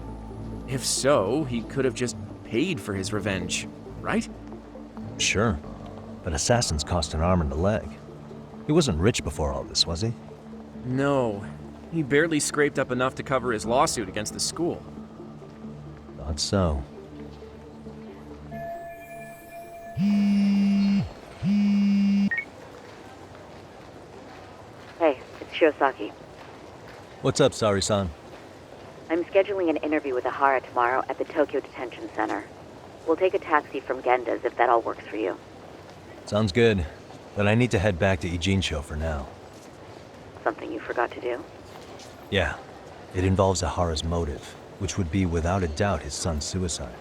If so, he could have just paid for his revenge, right? Sure, but assassins cost an arm and a leg. He wasn't rich before all this, was he? No. He barely scraped up enough to cover his lawsuit against the school. Thought so. Hey, it's Shirosaki. What's up, Sari-san? I'm scheduling an interview with Ihara tomorrow at the Tokyo Detention Center. We'll take a taxi from Genda's if that all works for you. Sounds good, but I need to head back to Ijincho for now. Something you forgot to do? Yeah, it involves Ihara's motive, which would be without a doubt his son's suicide.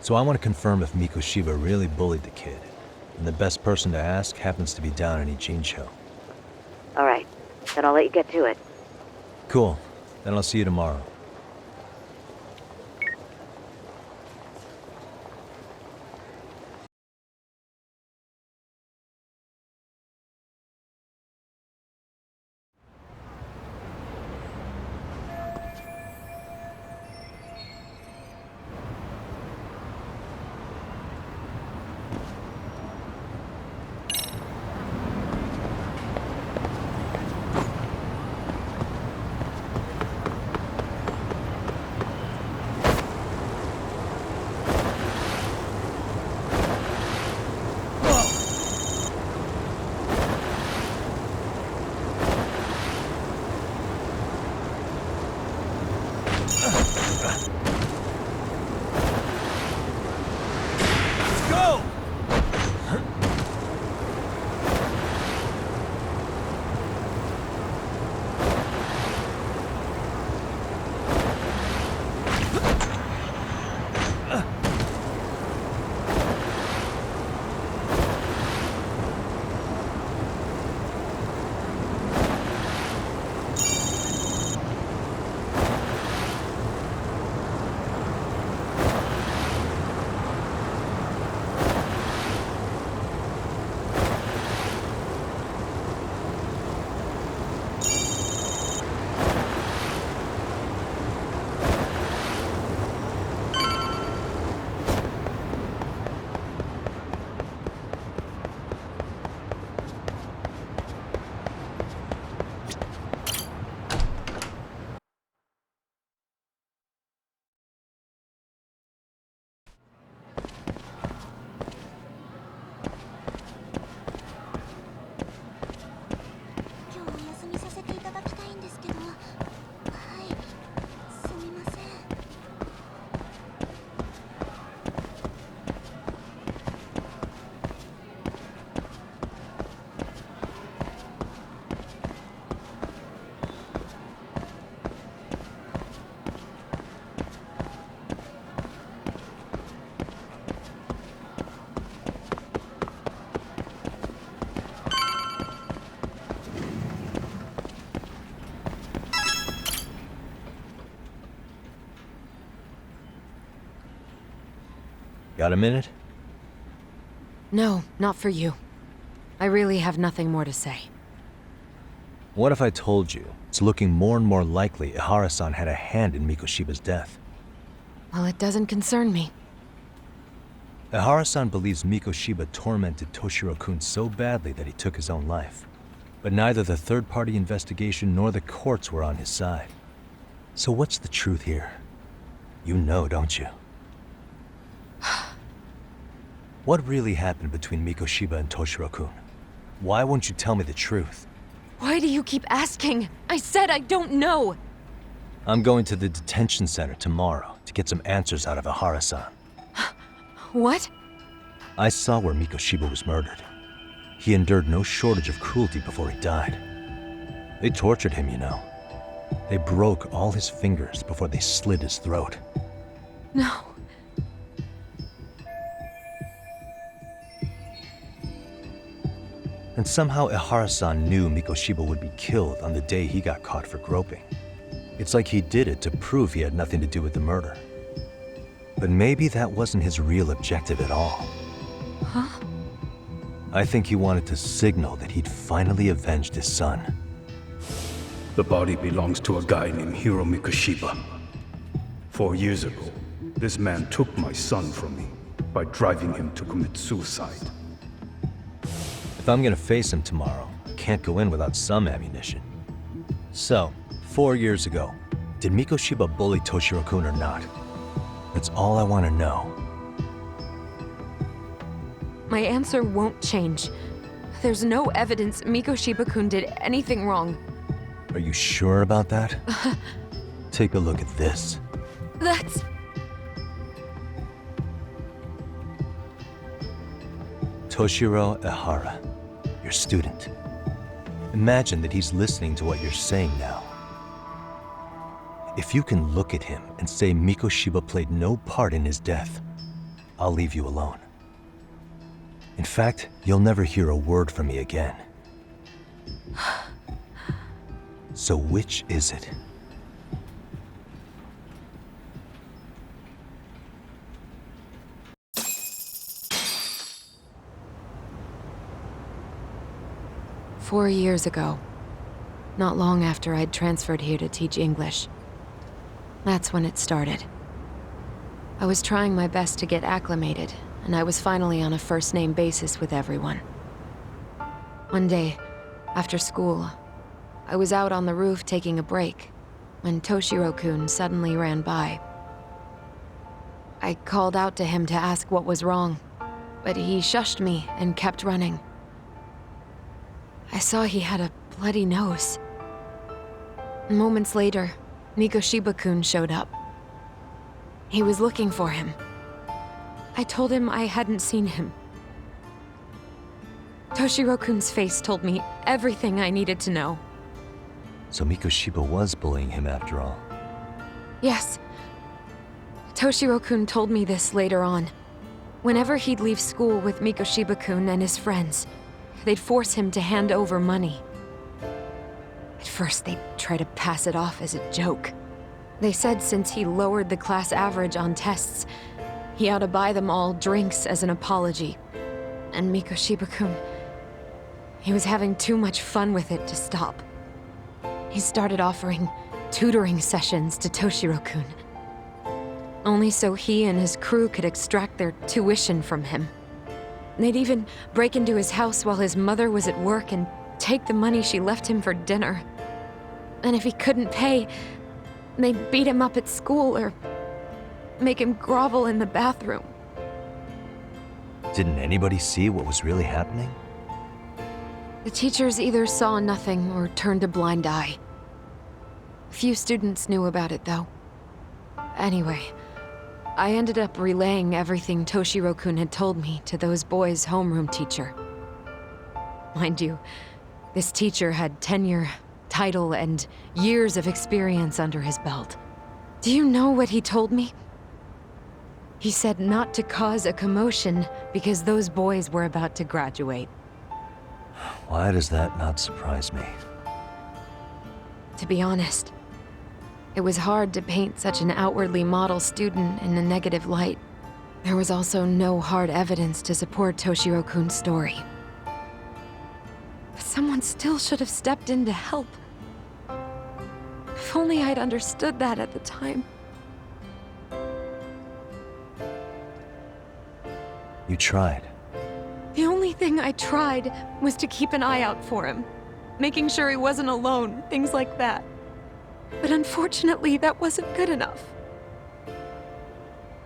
So I want to confirm if Mikoshiba really bullied the kid, and the best person to ask happens to be down in Ijincho. All right, then I'll let you get to it. Cool, then I'll see you tomorrow. Got a minute? No, not for you. I really have nothing more to say. What if I told you it's looking more and more likely Ihara-san had a hand in Mikoshiba's death? Well, it doesn't concern me. Ihara-san believes Mikoshiba tormented Toshiro-kun so badly that he took his own life. But neither the third-party investigation nor the courts were on his side. So what's the truth here? You know, don't you? What really happened between Mikoshiba and Toshiro-kun? Why won't you tell me the truth? Why do you keep asking? I said I don't know! I'm going to the detention center tomorrow to get some answers out of Ihara-san. What? I saw where Mikoshiba was murdered. He endured no shortage of cruelty before he died. They tortured him, you know. They broke all his fingers before they slit his throat. No. And somehow Ihara-san knew Mikoshiba would be killed on the day he got caught for groping. It's like he did it to prove he had nothing to do with the murder. But maybe that wasn't his real objective at all. Huh? I think he wanted to signal that he'd finally avenged his son. The body belongs to a guy named Hiro Mikoshiba. 4 years ago, this man took my son from me by driving him to commit suicide. If I'm gonna face him tomorrow, I can't go in without some ammunition. So, 4 years ago, did Mikoshiba bully Toshiro-kun or not? That's all I want to know. My answer won't change. There's no evidence Mikoshiba-kun did anything wrong. Are you sure about that? Take a look at this. That's... Toshiro Ehara, your student. Imagine that he's listening to what you're saying now. If you can look at him and say Mikoshiba played no part in his death, I'll leave you alone. In fact, you'll never hear a word from me again. So which is it? "4 years ago, not long after I'd transferred here to teach English. That's when it started. I was trying my best to get acclimated, and I was finally on a first-name basis with everyone. One day, after school, I was out on the roof taking a break, when Toshiro-kun suddenly ran by. I called out to him to ask what was wrong, but he shushed me and kept running. I saw he had a bloody nose. Moments later, Mikoshiba-kun showed up. He was looking for him. I told him I hadn't seen him. Toshiro-kun's face told me everything I needed to know. So Mikoshiba was bullying him after all. Yes. Toshiro-kun told me this later on. Whenever he'd leave school with Mikoshiba-kun and his friends, they'd force him to hand over money. At first, they'd try to pass it off as a joke. They said since he lowered the class average on tests, he ought to buy them all drinks as an apology. And Mikoshiba-kun, he was having too much fun with it to stop. He started offering tutoring sessions to Toshiro-kun, only so he and his crew could extract their tuition from him. They'd even break into his house while his mother was at work and take the money she left him for dinner. And if he couldn't pay, they'd beat him up at school or make him grovel in the bathroom. Didn't anybody see what was really happening? The teachers either saw nothing or turned a blind eye. Few students knew about it, though. Anyway, I ended up relaying everything Toshiro-kun had told me to those boys' homeroom teacher. Mind you, this teacher had tenure, title, and years of experience under his belt. Do you know what he told me? He said not to cause a commotion because those boys were about to graduate. Why does that not surprise me? To be honest, it was hard to paint such an outwardly model student in a negative light. There was also no hard evidence to support Toshiro-kun's story. But someone still should have stepped in to help. If only I'd understood that at the time. You tried. The only thing I tried was to keep an eye out for him, making sure he wasn't alone, things like that. But unfortunately, that wasn't good enough.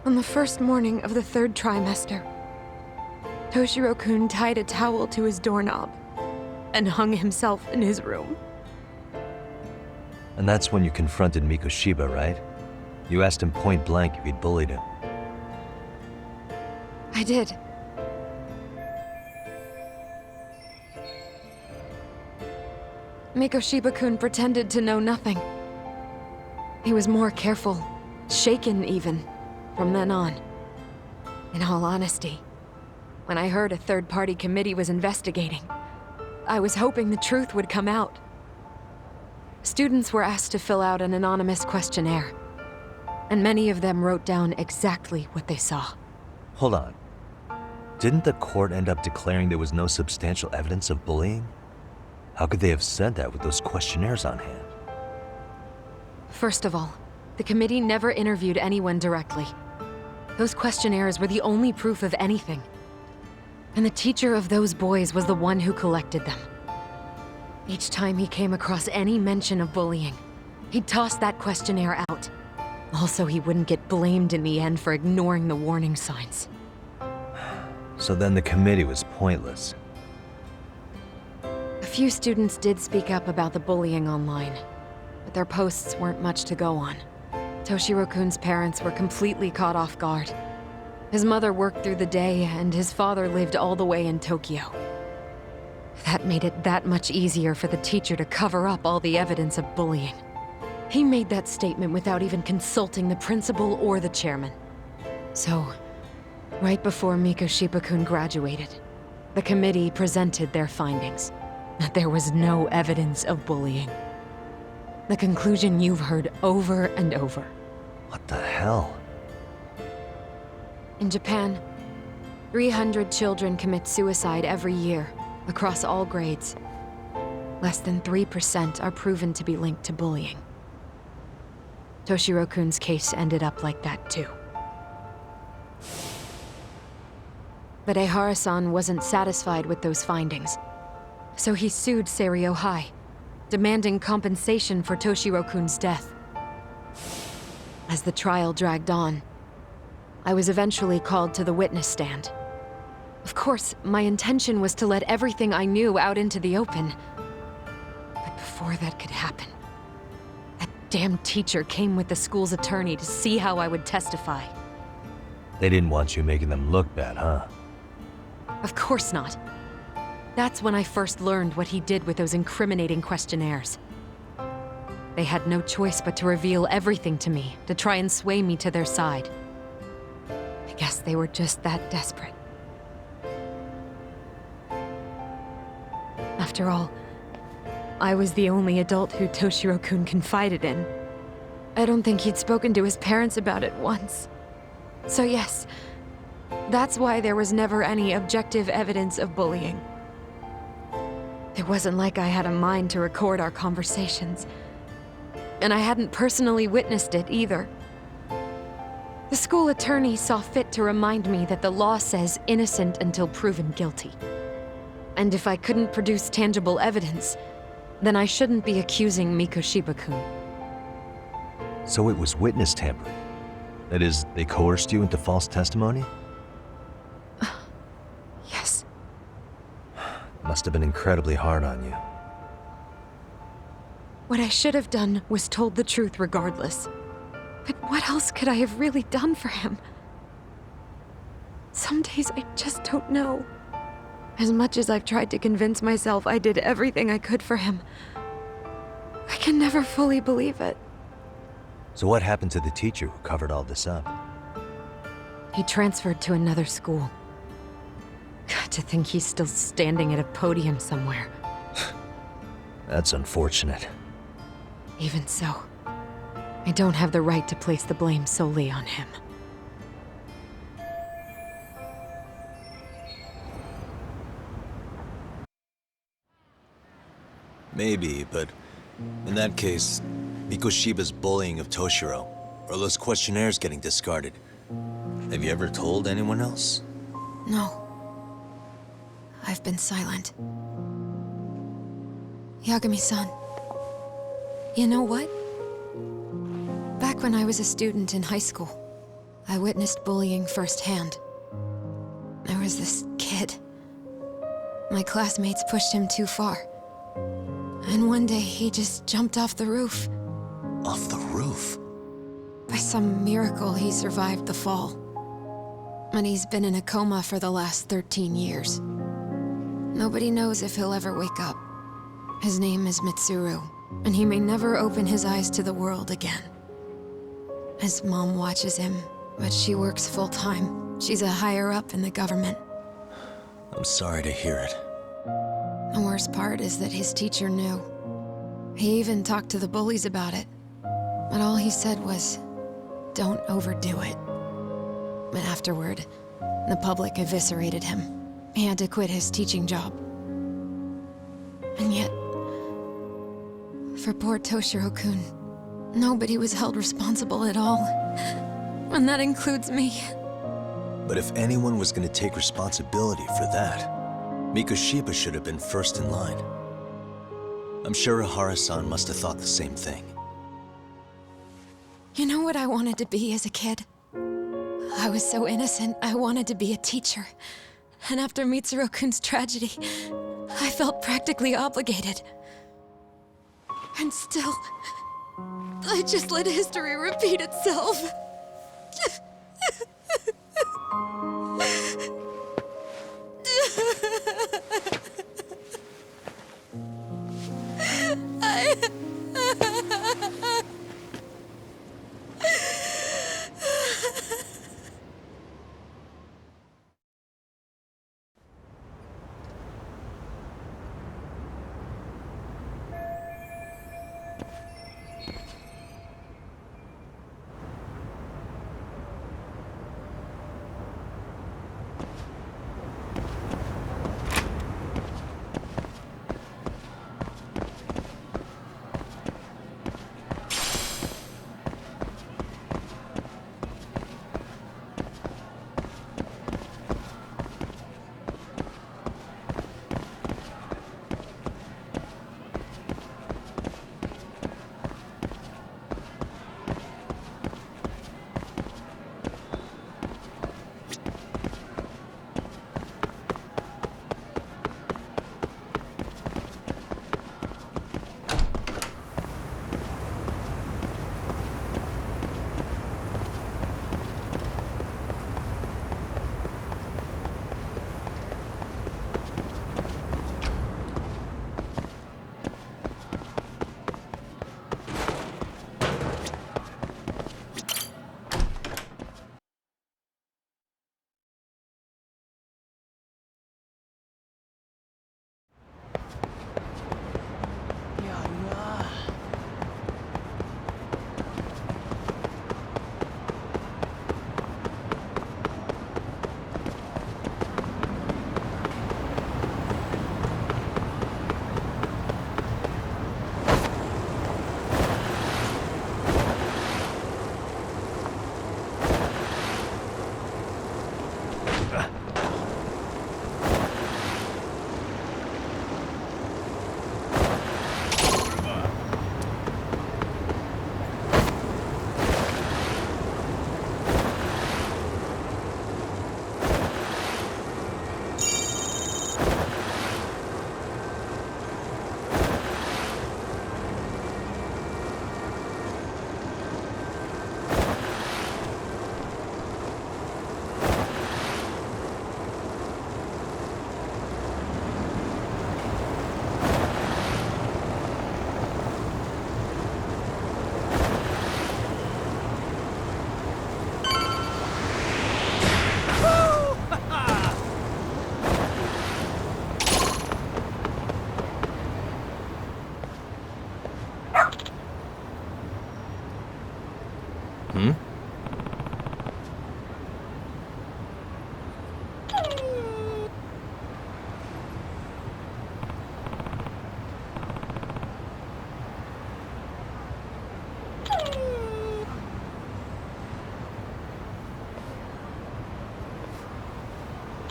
On the first morning of the 3rd trimester, Toshiro-kun tied a towel to his doorknob and hung himself in his room. And that's when you confronted Mikoshiba, right? You asked him point blank if he'd bullied him. I did. Mikoshiba-kun pretended to know nothing. He was more careful, shaken even, from then on. In all honesty, when I heard a third-party committee was investigating, I was hoping the truth would come out. Students were asked to fill out an anonymous questionnaire, and many of them wrote down exactly what they saw. Hold on. Didn't the court end up declaring there was no substantial evidence of bullying? How could they have said that with those questionnaires on hand? First of all, the committee never interviewed anyone directly. Those questionnaires were the only proof of anything. And the teacher of those boys was the one who collected them. Each time he came across any mention of bullying, he'd toss that questionnaire out. Also, he wouldn't get blamed in the end for ignoring the warning signs. So then the committee was pointless. A few students did speak up about the bullying online, but their posts weren't much to go on. Toshiro-kun's parents were completely caught off guard. His mother worked through the day, and his father lived all the way in Tokyo. That made it that much easier for the teacher to cover up all the evidence of bullying. He made that statement without even consulting the principal or the chairman. So, right before Mikoshiba-kun graduated, the committee presented their findings, that there was no evidence of bullying. The conclusion you've heard over and over. What the hell? In Japan, 300 children commit suicide every year, across all grades. Less than 3% are proven to be linked to bullying. Toshiro-kun's case ended up like that too. But Ehara-san wasn't satisfied with those findings, so he sued Seiryo High, demanding compensation for Toshiro-kun's death. As the trial dragged on, I was eventually called to the witness stand. Of course, my intention was to let everything I knew out into the open. But before that could happen, that damn teacher came with the school's attorney to see how I would testify. They didn't want you making them look bad, huh? Of course not. That's when I first learned what he did with those incriminating questionnaires. They had no choice but to reveal everything to me, to try and sway me to their side. I guess they were just that desperate. After all, I was the only adult who Toshiro-kun confided in. I don't think he'd spoken to his parents about it once. So yes, that's why there was never any objective evidence of bullying. It wasn't like I had a mind to record our conversations. And I hadn't personally witnessed it either. The school attorney saw fit to remind me that the law says innocent until proven guilty. And if I couldn't produce tangible evidence, then I shouldn't be accusing Mikoshiba-kun. So it was witness tampering? That is, they coerced you into false testimony? Yes. Must have been incredibly hard on you. What I should have done was told the truth regardless. But what else could I have really done for him? Some days I just don't know. As much as I've tried to convince myself I did everything I could for him, I can never fully believe it. So what happened to the teacher who covered all this up? He transferred to another school. To think he's still standing at a podium somewhere. That's unfortunate. Even so, I don't have the right to place the blame solely on him. Maybe, but in that case, Mikoshiba's bullying of Toshiro, or those questionnaires getting discarded. Have you ever told anyone else? No. I've been silent. Yagami-san, you know what? Back when I was a student in high school, I witnessed bullying firsthand. There was this kid. My classmates pushed him too far. And one day he just jumped off the roof. Off the roof? By some miracle, he survived the fall. And he's been in a coma for the last 13 years. Nobody knows if he'll ever wake up. His name is Mitsuru, and he may never open his eyes to the world again. His mom watches him, but she works full-time. She's a higher-up in the government. I'm sorry to hear it. The worst part is that his teacher knew. He even talked to the bullies about it. But all he said was, don't overdo it. And afterward, the public eviscerated him. He had to quit his teaching job. And yet, for poor Toshiro-kun, nobody was held responsible at all. And that includes me. But if anyone was going to take responsibility for that, Mikoshiba should have been first in line. I'm sure Ihara-san must have thought the same thing. You know what I wanted to be as a kid? I was so innocent, I wanted to be a teacher. And after Mitsuru-kun's tragedy, I felt practically obligated. And still, I just let history repeat itself.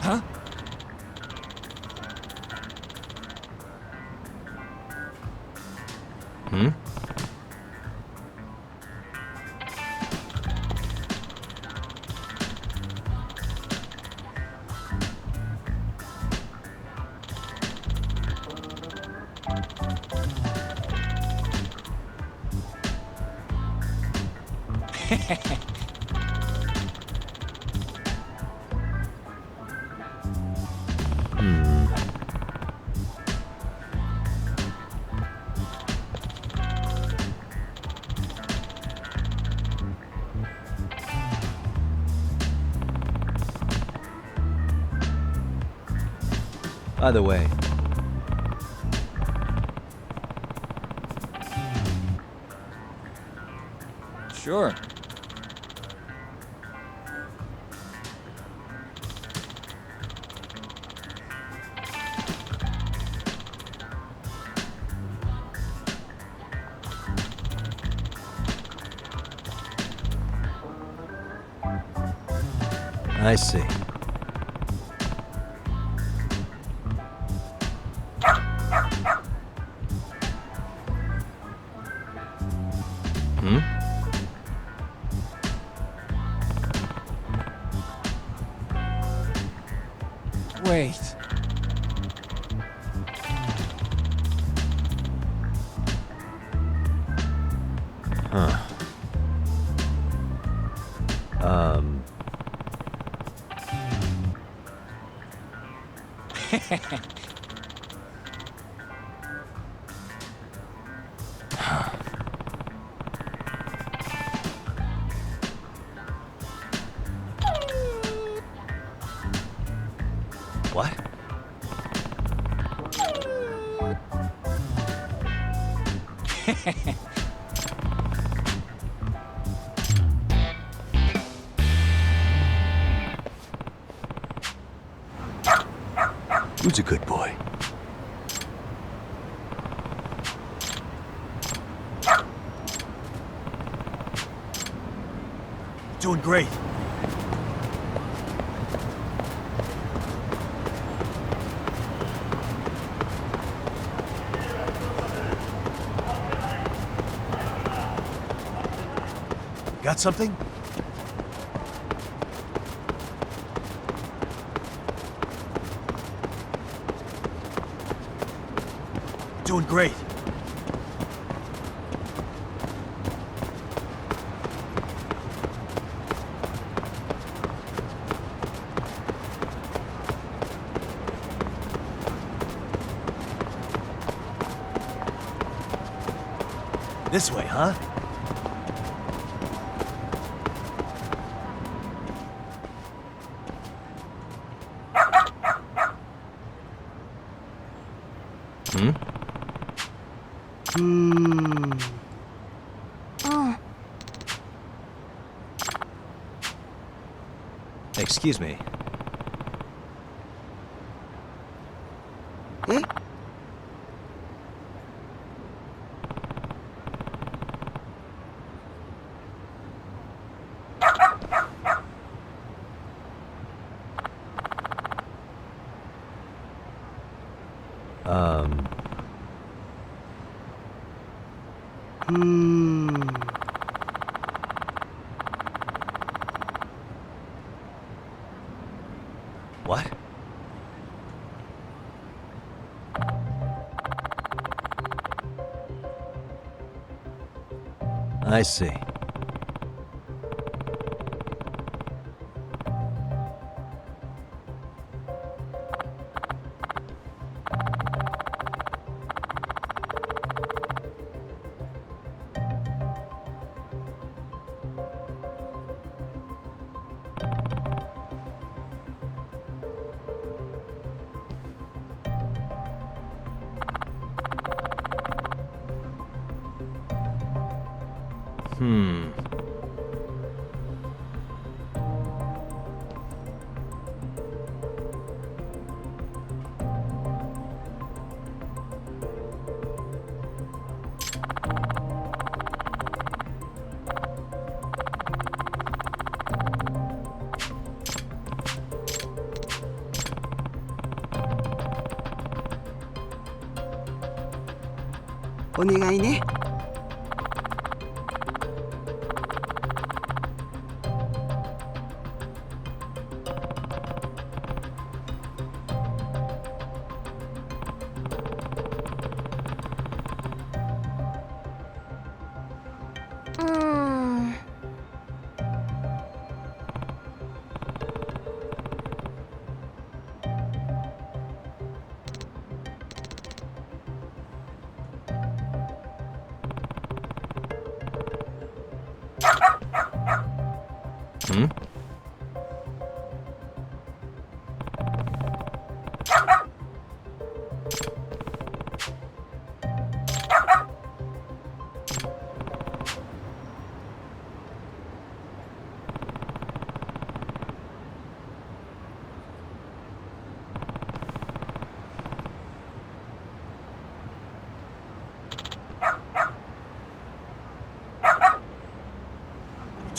Huh? Hmm? By the way, Sure. I see. Hmm? Wait. Huh. What? Who's a good boy? Doing great. Got something? Doing great. This way, huh? Hmm? Oh, Excuse me. What? I see. Hmm. Hmm?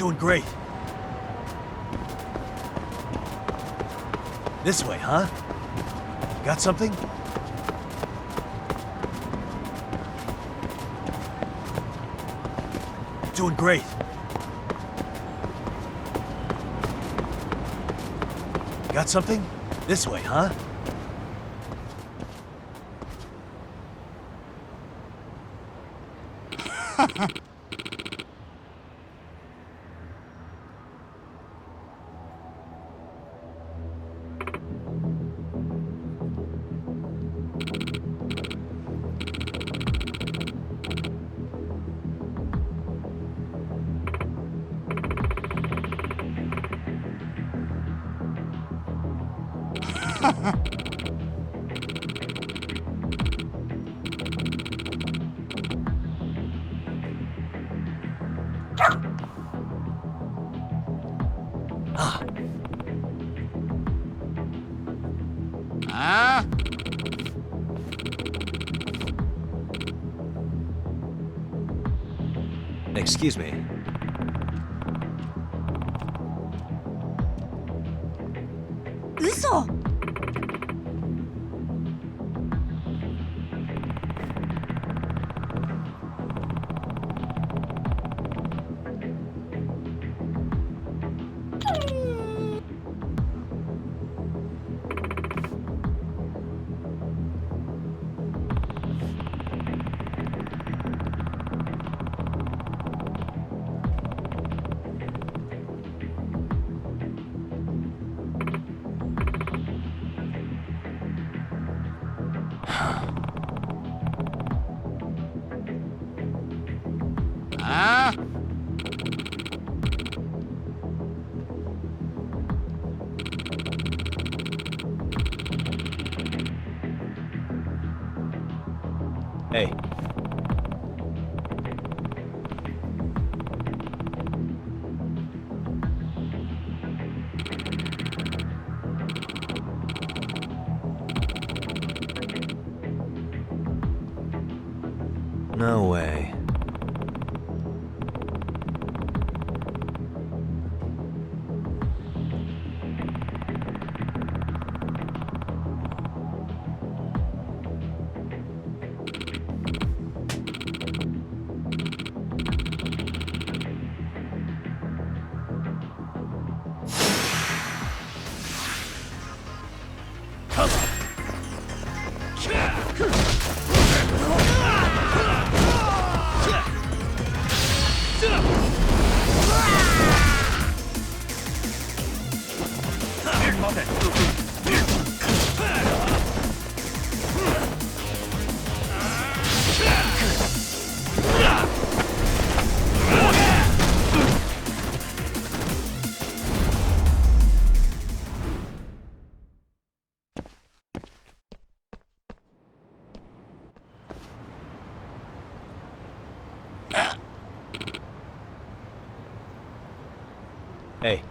Doing great. This way, huh? Got something? Doing great. Got something? This way, huh? Excuse me. Uso! Hey. No way. Hey.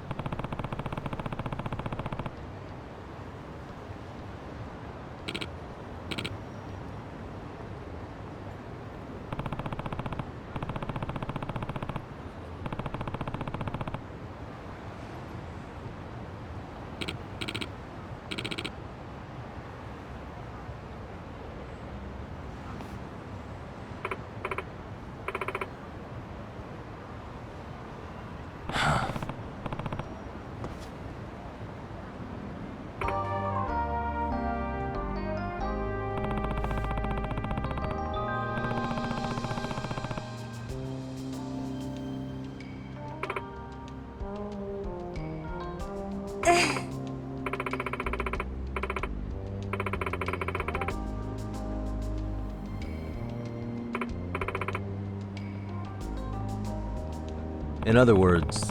In other words...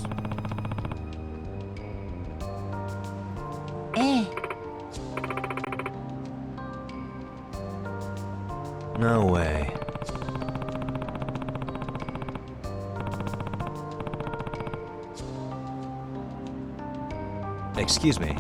No way. Excuse me.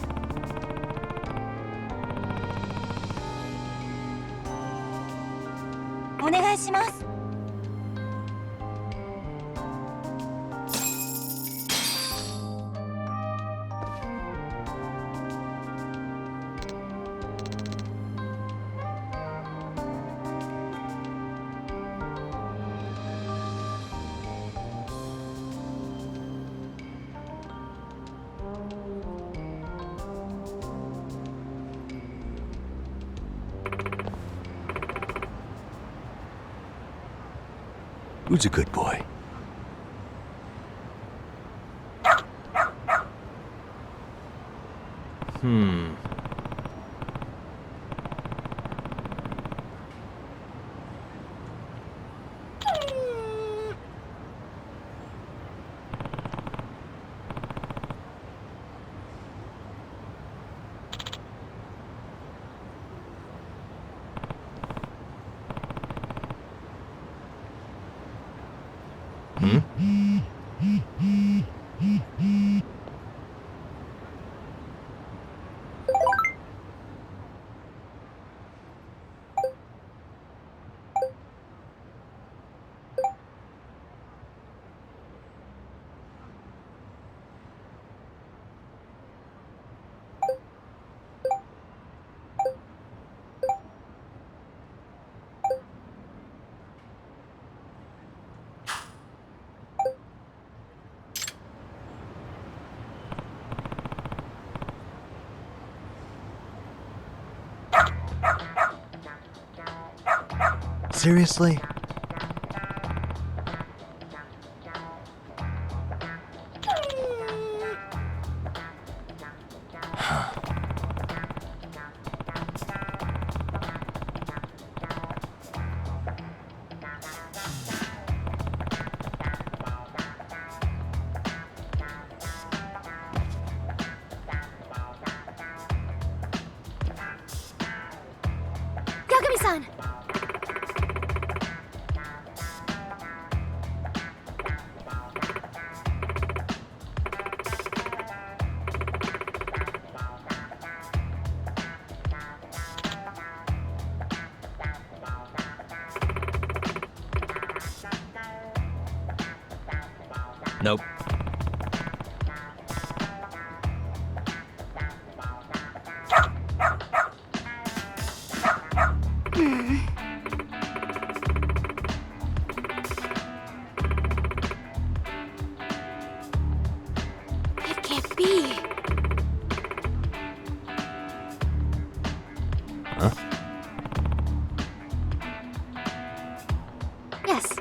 Who's a good boy? Seriously? Yagami-san! Nope. It can't be. Huh? Yes.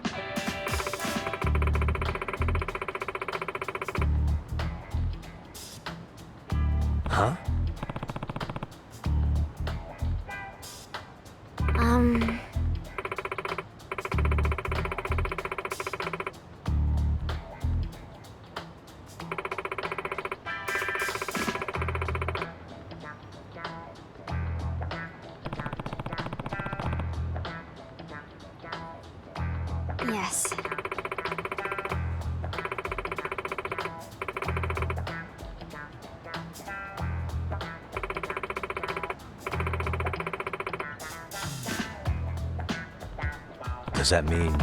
Huh? Yes. Does that mean...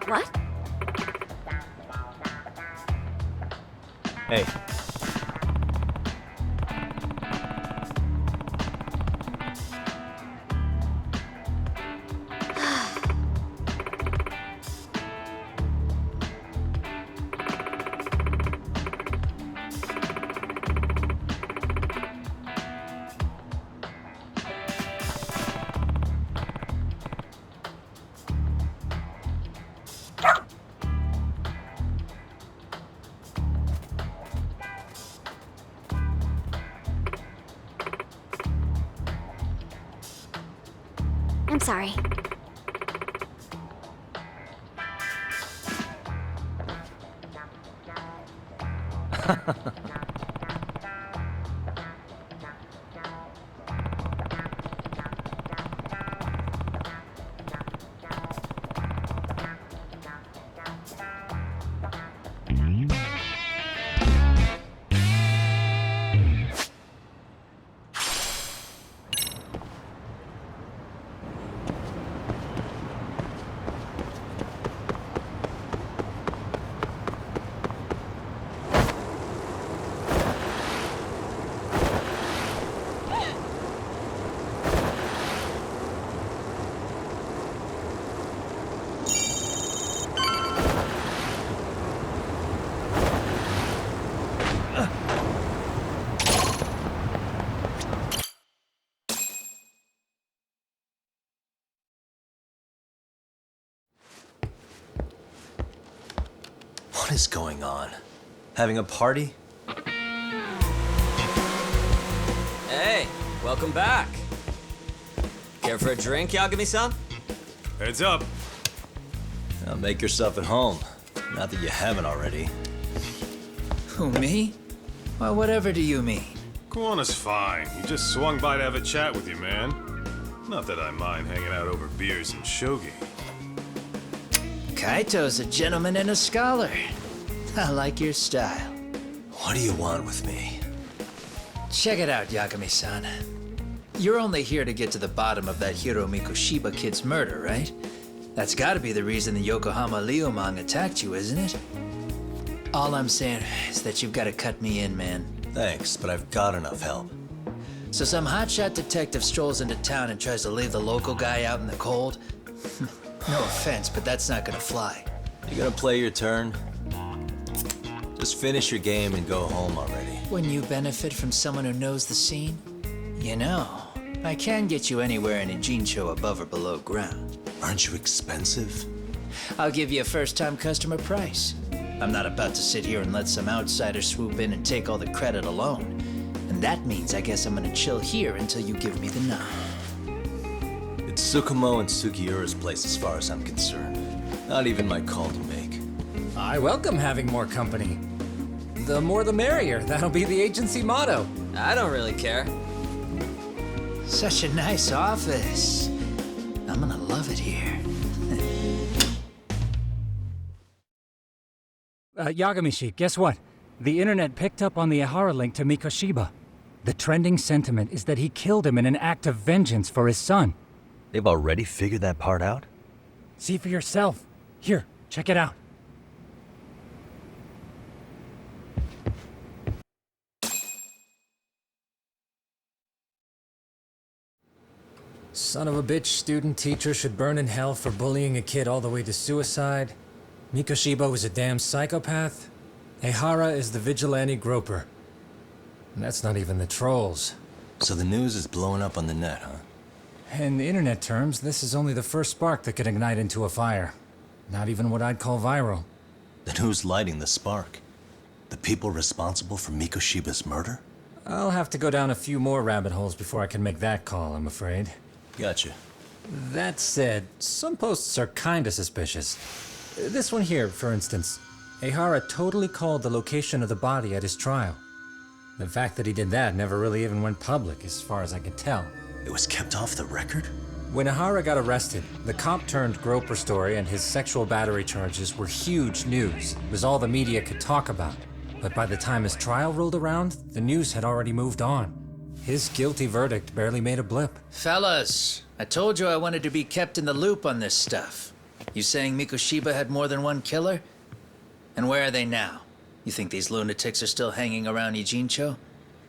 What? Hey. I'm sorry. What is going on? Having a party? Hey, welcome back. Care for a drink, Yagami-san? Heads up. Now make yourself at home. Not that you haven't already. Who, me? Well, whatever do you mean? Kuwana's fine. He just swung by to have a chat with you, man. Not that I mind hanging out over beers and shogi. Kaito's a gentleman and a scholar. I like your style. What do you want with me? Check it out, Yagami-san. You're only here to get to the bottom of that Hiro Mikoshiba kid's murder, right? That's gotta be the reason the Yokohama Liumang attacked you, isn't it? All I'm saying is that you've gotta cut me in, man. Thanks, but I've got enough help. So some hotshot detective strolls into town and tries to leave the local guy out in the cold? No offense, but that's not gonna fly. You gonna play your turn? Just finish your game and go home already. When you benefit from someone who knows the scene? You know, I can get you anywhere in a Jincho above or below ground. Aren't you expensive? I'll give you a first-time customer price. I'm not about to sit here and let some outsider swoop in and take all the credit alone. And that means I guess I'm gonna chill here until you give me the nod. It's Tsukumo and Sugiura's place as far as I'm concerned. Not even my call to make. I welcome having more company. The more the merrier. That'll be the agency motto. I don't really care. Such a nice office. I'm gonna love it here. Yagamishi, guess what? The internet picked up on the Ihara link to Mikoshiba. The trending sentiment is that he killed him in an act of vengeance for his son. They've already figured that part out? See for yourself. Here, check it out. Son of a bitch student teacher should burn in hell for bullying a kid all the way to suicide. Mikoshiba was a damn psychopath. Ihara is the vigilante groper. And that's not even the trolls. So the news is blowing up on the net, huh? In the internet terms, this is only the first spark that could ignite into a fire. Not even what I'd call viral. Then who's lighting the spark? The people responsible for Mikoshiba's murder? I'll have to go down a few more rabbit holes before I can make that call, I'm afraid. Gotcha. That said, some posts are kinda suspicious. This one here, for instance. Ihara totally called the location of the body at his trial. The fact that he did that never really even went public, as far as I can tell. It was kept off the record? When Ihara got arrested, the cop-turned-groper story and his sexual battery charges were huge news. It was all the media could talk about. But by the time his trial rolled around, the news had already moved on. His guilty verdict barely made a blip. Fellas, I told you I wanted to be kept in the loop on this stuff. You saying Mikoshiba had more than one killer? And where are they now? You think these lunatics are still hanging around Ijincho?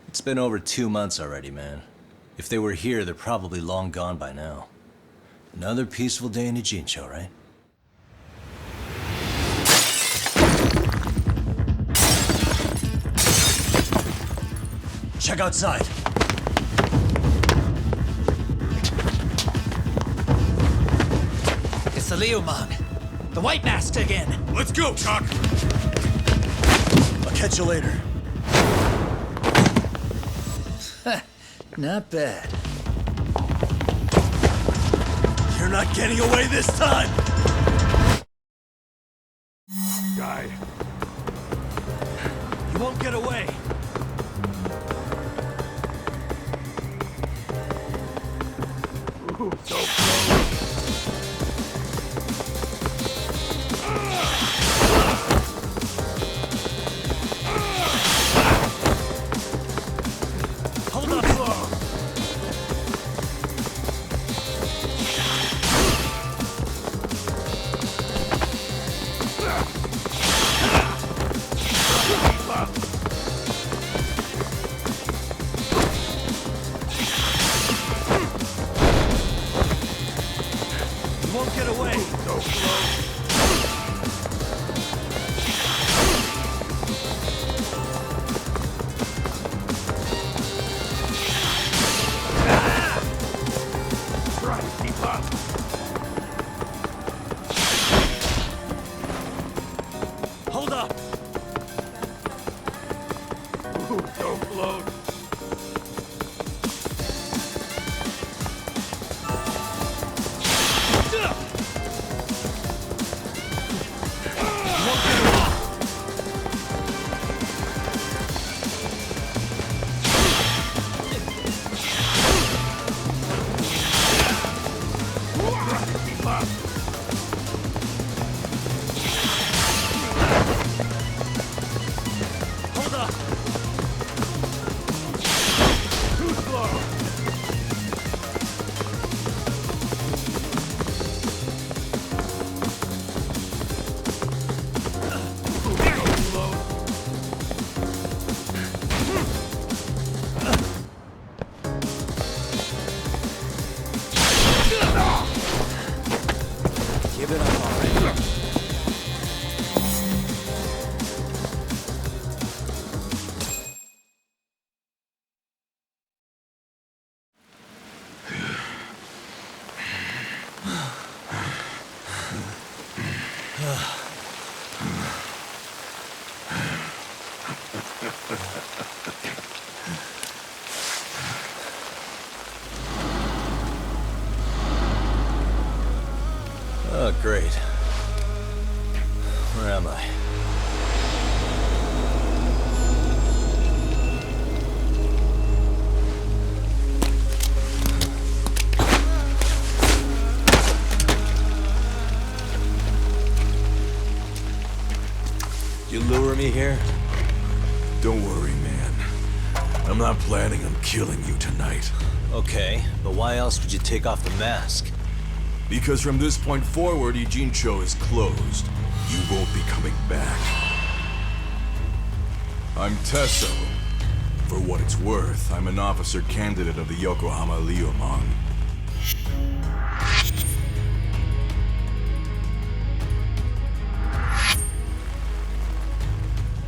It's been over 2 months already, man. If they were here, they're probably long gone by now. Another peaceful day in Ijincho, right? Check outside. It's the Liumang. The White Mask again. Let's go, Chuck! I'll catch you later. Not bad. You're not getting away this time! Guy. You won't get away! Ooh, so close. Hold up! You won't get away! So close. Great. Where am I? You lure me here? Don't worry, man. I'm not planning on killing you tonight. Okay, but why else would you take off the mask? Because from this point forward, Ijincho is closed. You won't be coming back. I'm Tesso. For what it's worth, I'm an officer candidate of the Yokohama Liumang.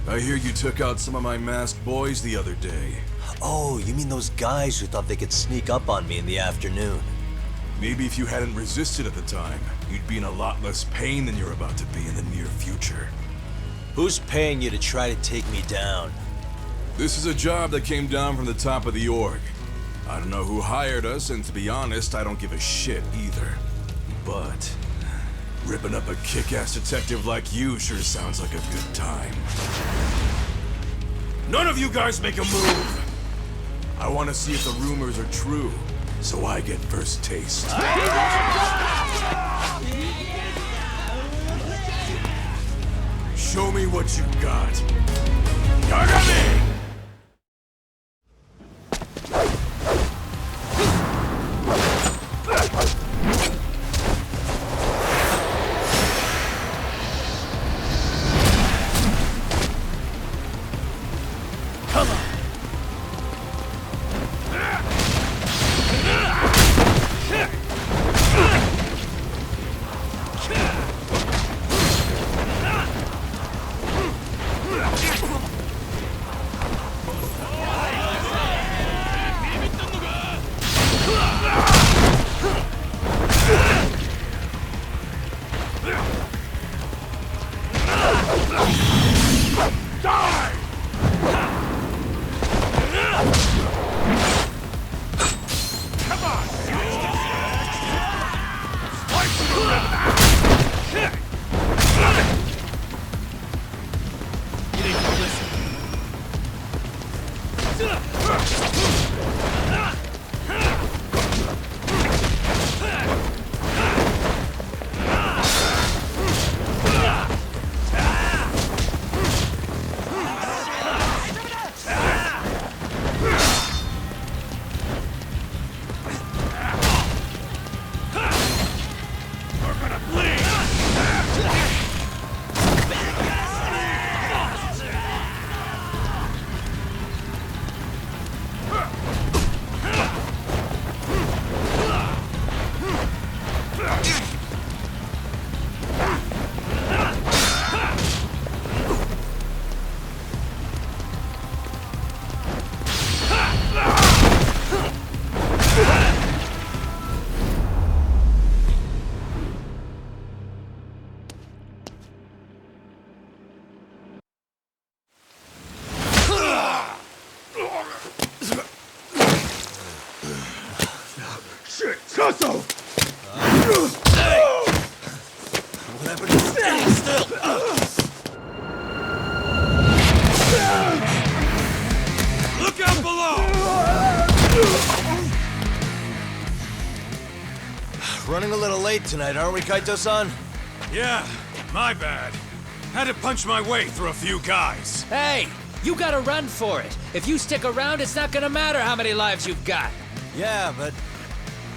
I hear you took out some of my masked boys the other day. Oh, you mean those guys who thought they could sneak up on me in the afternoon? Maybe if you hadn't resisted at the time, you'd be in a lot less pain than you're about to be in the near future. Who's paying you to try to take me down? This is a job that came down from the top of the org. I don't know who hired us, and to be honest, I don't give a shit either. But ripping up a kick-ass detective like you sure sounds like a good time. None of you guys make a move! I want to see if the rumors are true, so I get first taste. Show me what you got. Yagami! Running a little late tonight, aren't we, Kaito-san? Yeah, my bad. Had to punch my way through a few guys. Hey, you gotta run for it. If you stick around, it's not gonna matter how many lives you've got. Yeah, but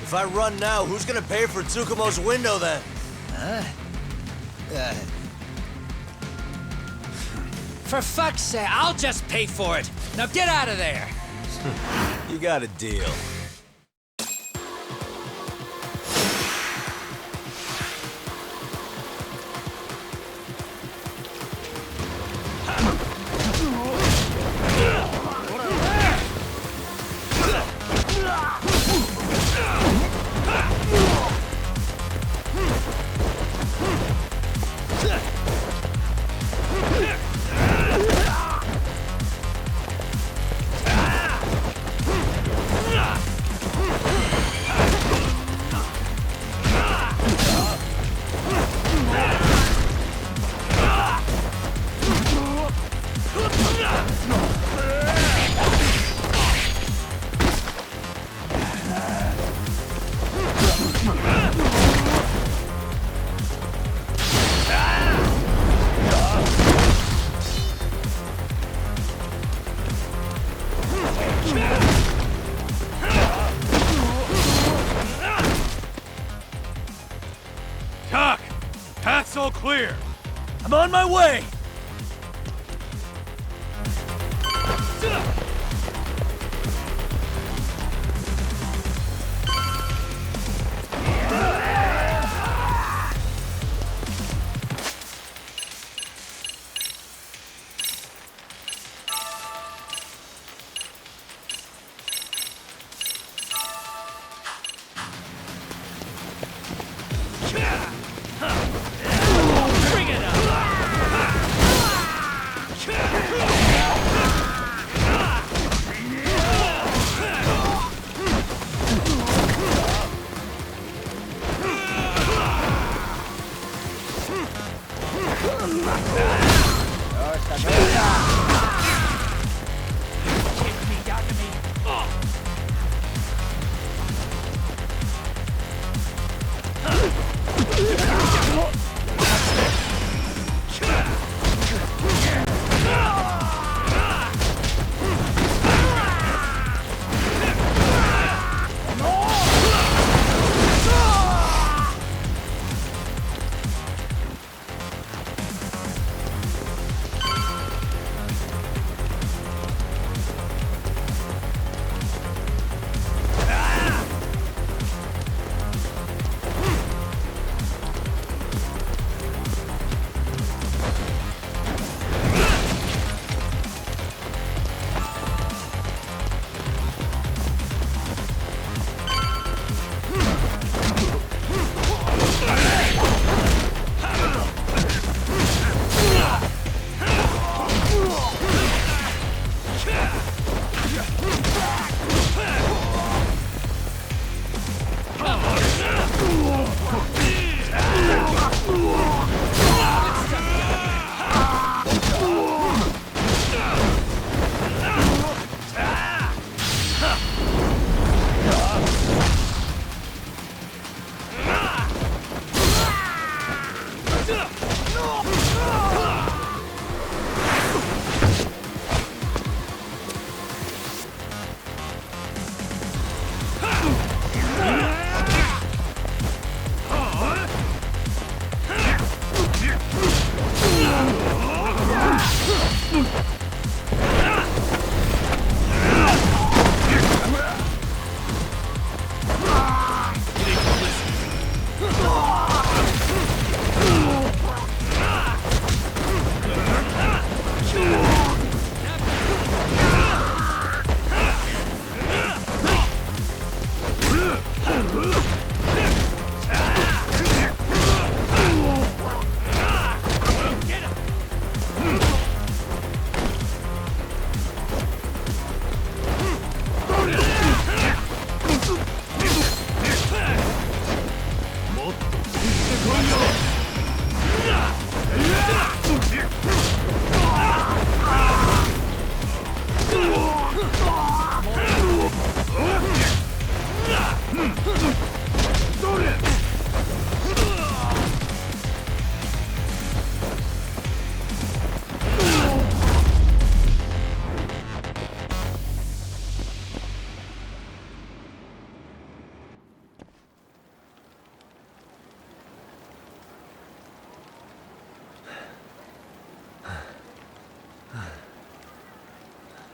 if I run now, who's gonna pay for Tsukumo's window then? For fuck's sake, I'll just pay for it. Now get out of there. You got a deal. clear. I'm on my way! Bring it up!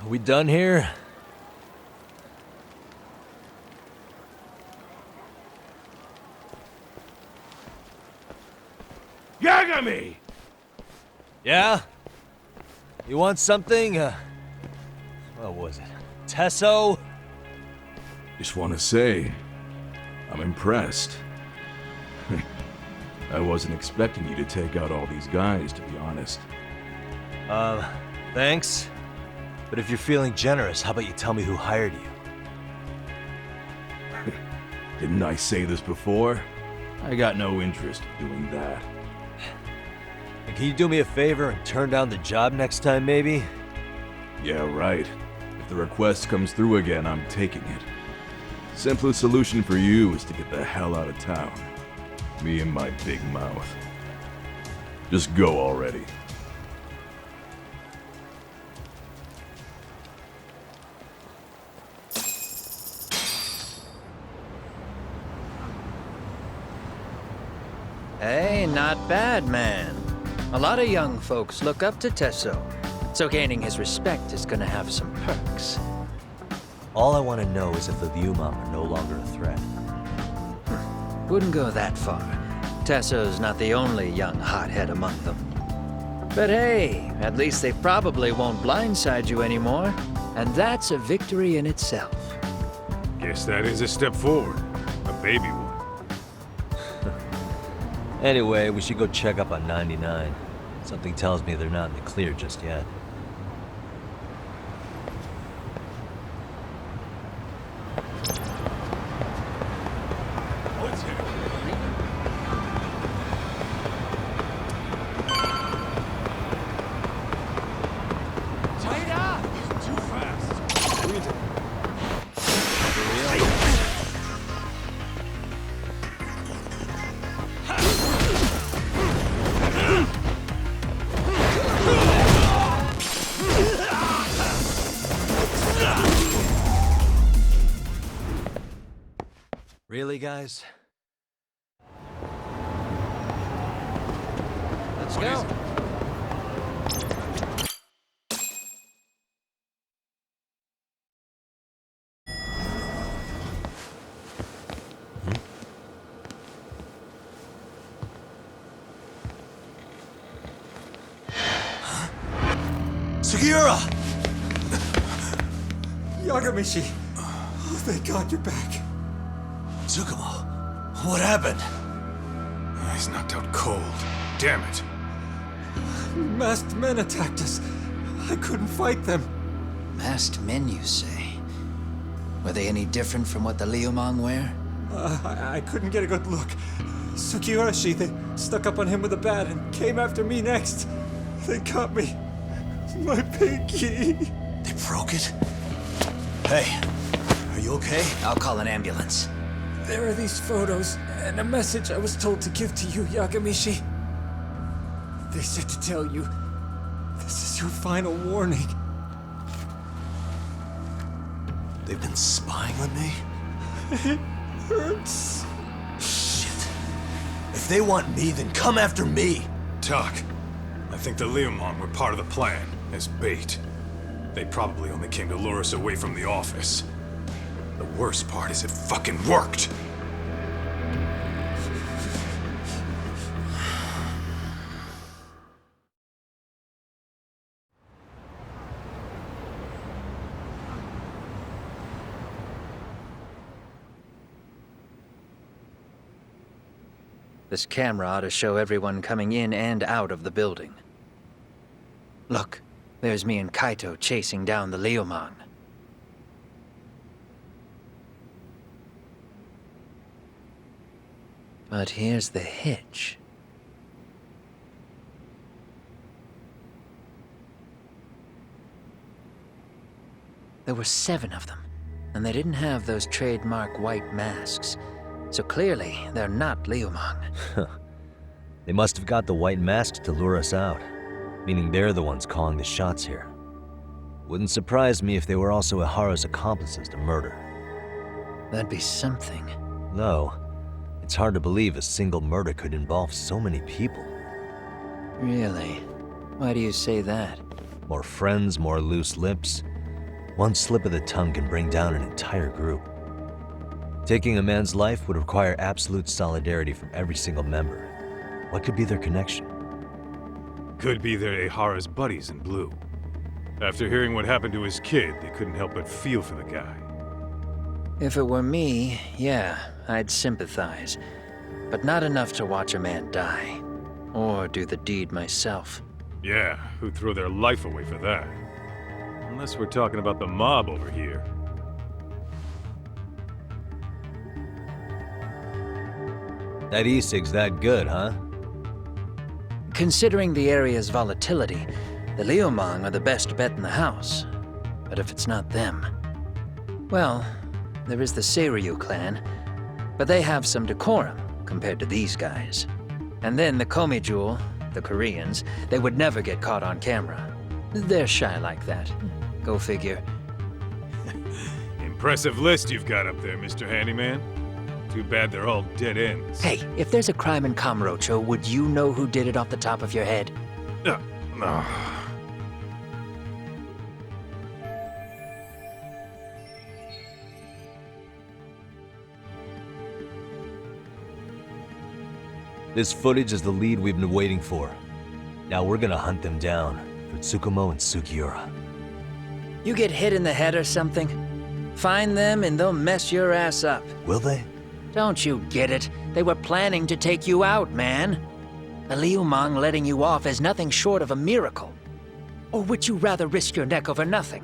Are we done here? Yagami! Yeah? You want something? What was it? Tesso? Just want to say, I'm impressed. I wasn't expecting you to take out all these guys, to be honest. Thanks. But if you're feeling generous, how about you tell me who hired you? Didn't I say this before? I got no interest in doing that. And can you do me a favor and turn down the job next time, maybe? Yeah, right. If the request comes through again, I'm taking it. Simplest solution for you is to get the hell out of town. Me and my big mouth. Just go already. Hey, not bad, man. A lot of young folks look up to Tesso, so gaining his respect is gonna have some perks. All I want to know is if the Liumang are no longer a threat. Wouldn't go that far. Tesso's not the only young hothead among them. But hey, at least they probably won't blindside you anymore, and that's a victory in itself. Guess that is a step forward. A baby one. Anyway, we should go check up on 99. Something tells me they're not in the clear just yet. Really, guys? Let's go. Sugiura! Yagamishi! Oh, thank God you're back. Tsukumo, what happened? He's knocked out cold. Damn it. Masked men attacked us. I couldn't fight them. Masked men, you say? Were they any different from what the Liumang wear? I couldn't get a good look. Sugiurashi, they stuck up on him with a bat and came after me next. They got me. My pinky. They broke it? Hey, are you okay? I'll call an ambulance. There are these photos and a message I was told to give to you, Yagamishi. They said to tell you, this is your final warning. They've been spying on me? It hurts. Shit. If they want me, then come after me. Talk. I think the Liumang were part of the plan, as bait. They probably only came to lure us away from the office. The worst part is it fucking worked! This camera ought to show everyone coming in and out of the building. Look, there's me and Kaito chasing down the Liumang. But here's the hitch. There were 7 of them, and they didn't have those trademark white masks. So clearly, they're not Liumang. They must have got the white masks to lure us out, meaning they're the ones calling the shots here. Wouldn't surprise me if they were also Ihara's accomplices to murder. That'd be something. Though, it's hard to believe a single murder could involve so many people. Really? Why do you say that? More friends, more loose lips. One slip of the tongue can bring down an entire group. Taking a man's life would require absolute solidarity from every single member. What could be their connection? Could be they're Ihara's buddies in blue. After hearing what happened to his kid, they couldn't help but feel for the guy. If it were me, yeah, I'd sympathize. But not enough to watch a man die. Or do the deed myself. Yeah, who'd throw their life away for that? Unless we're talking about the mob over here. That e-cig's that good, huh? Considering the area's volatility, the Liumang are the best bet in the house. But if it's not them... Well, there is the Seiryu clan, but they have some decorum compared to these guys. And then the Komijul, the Koreans, they would never get caught on camera. They're shy like that. Go figure. Impressive list you've got up there, Mr. Handyman. Too bad they're all dead ends. Hey, if there's a crime in Kamurocho, would you know who did it off the top of your head? No. This footage is the lead we've been waiting for. Now we're gonna hunt them down for Tsukumo and Sugiura. You get hit in the head or something? Find them and they'll mess your ass up. Will they? Don't you get it? They were planning to take you out, man. A Liumang letting you off is nothing short of a miracle. Or would you rather risk your neck over nothing?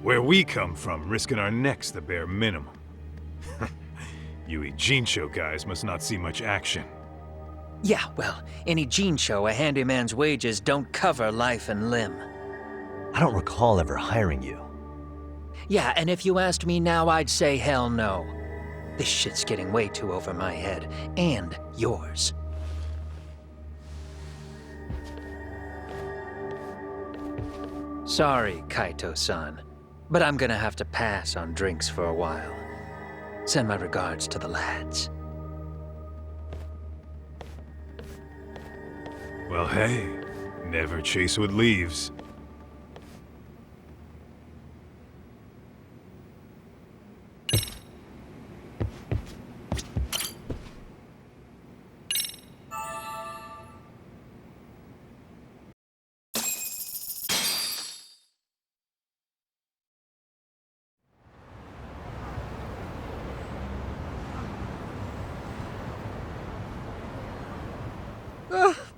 Where we come from, risking our necks the bare minimum. You Ijincho guys must not see much action. Yeah, well, in Ijincho, a handyman's wages don't cover life and limb. I don't recall ever hiring you. Yeah, and if you asked me now, I'd say hell no. This shit's getting way too over my head. And yours. Sorry, Kaito-san, but I'm gonna have to pass on drinks for a while. Send my regards to the lads. Well, hey, never chase what leaves.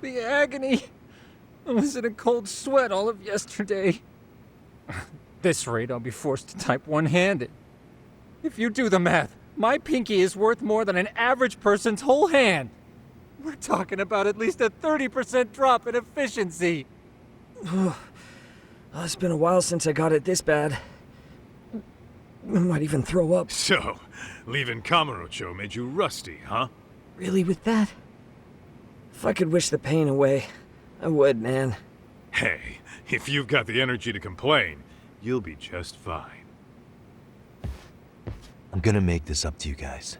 The agony! I was in a cold sweat all of yesterday. At this rate, I'll be forced to type one-handed. If you do the math, my pinky is worth more than an average person's whole hand. We're talking about at least a 30% drop in efficiency. It's been a while since I got it this bad. I might even throw up. So, leaving Kamurocho made you rusty, huh? Really with that? If I could wish the pain away, I would, man. Hey, if you've got the energy to complain, you'll be just fine. I'm gonna make this up to you guys.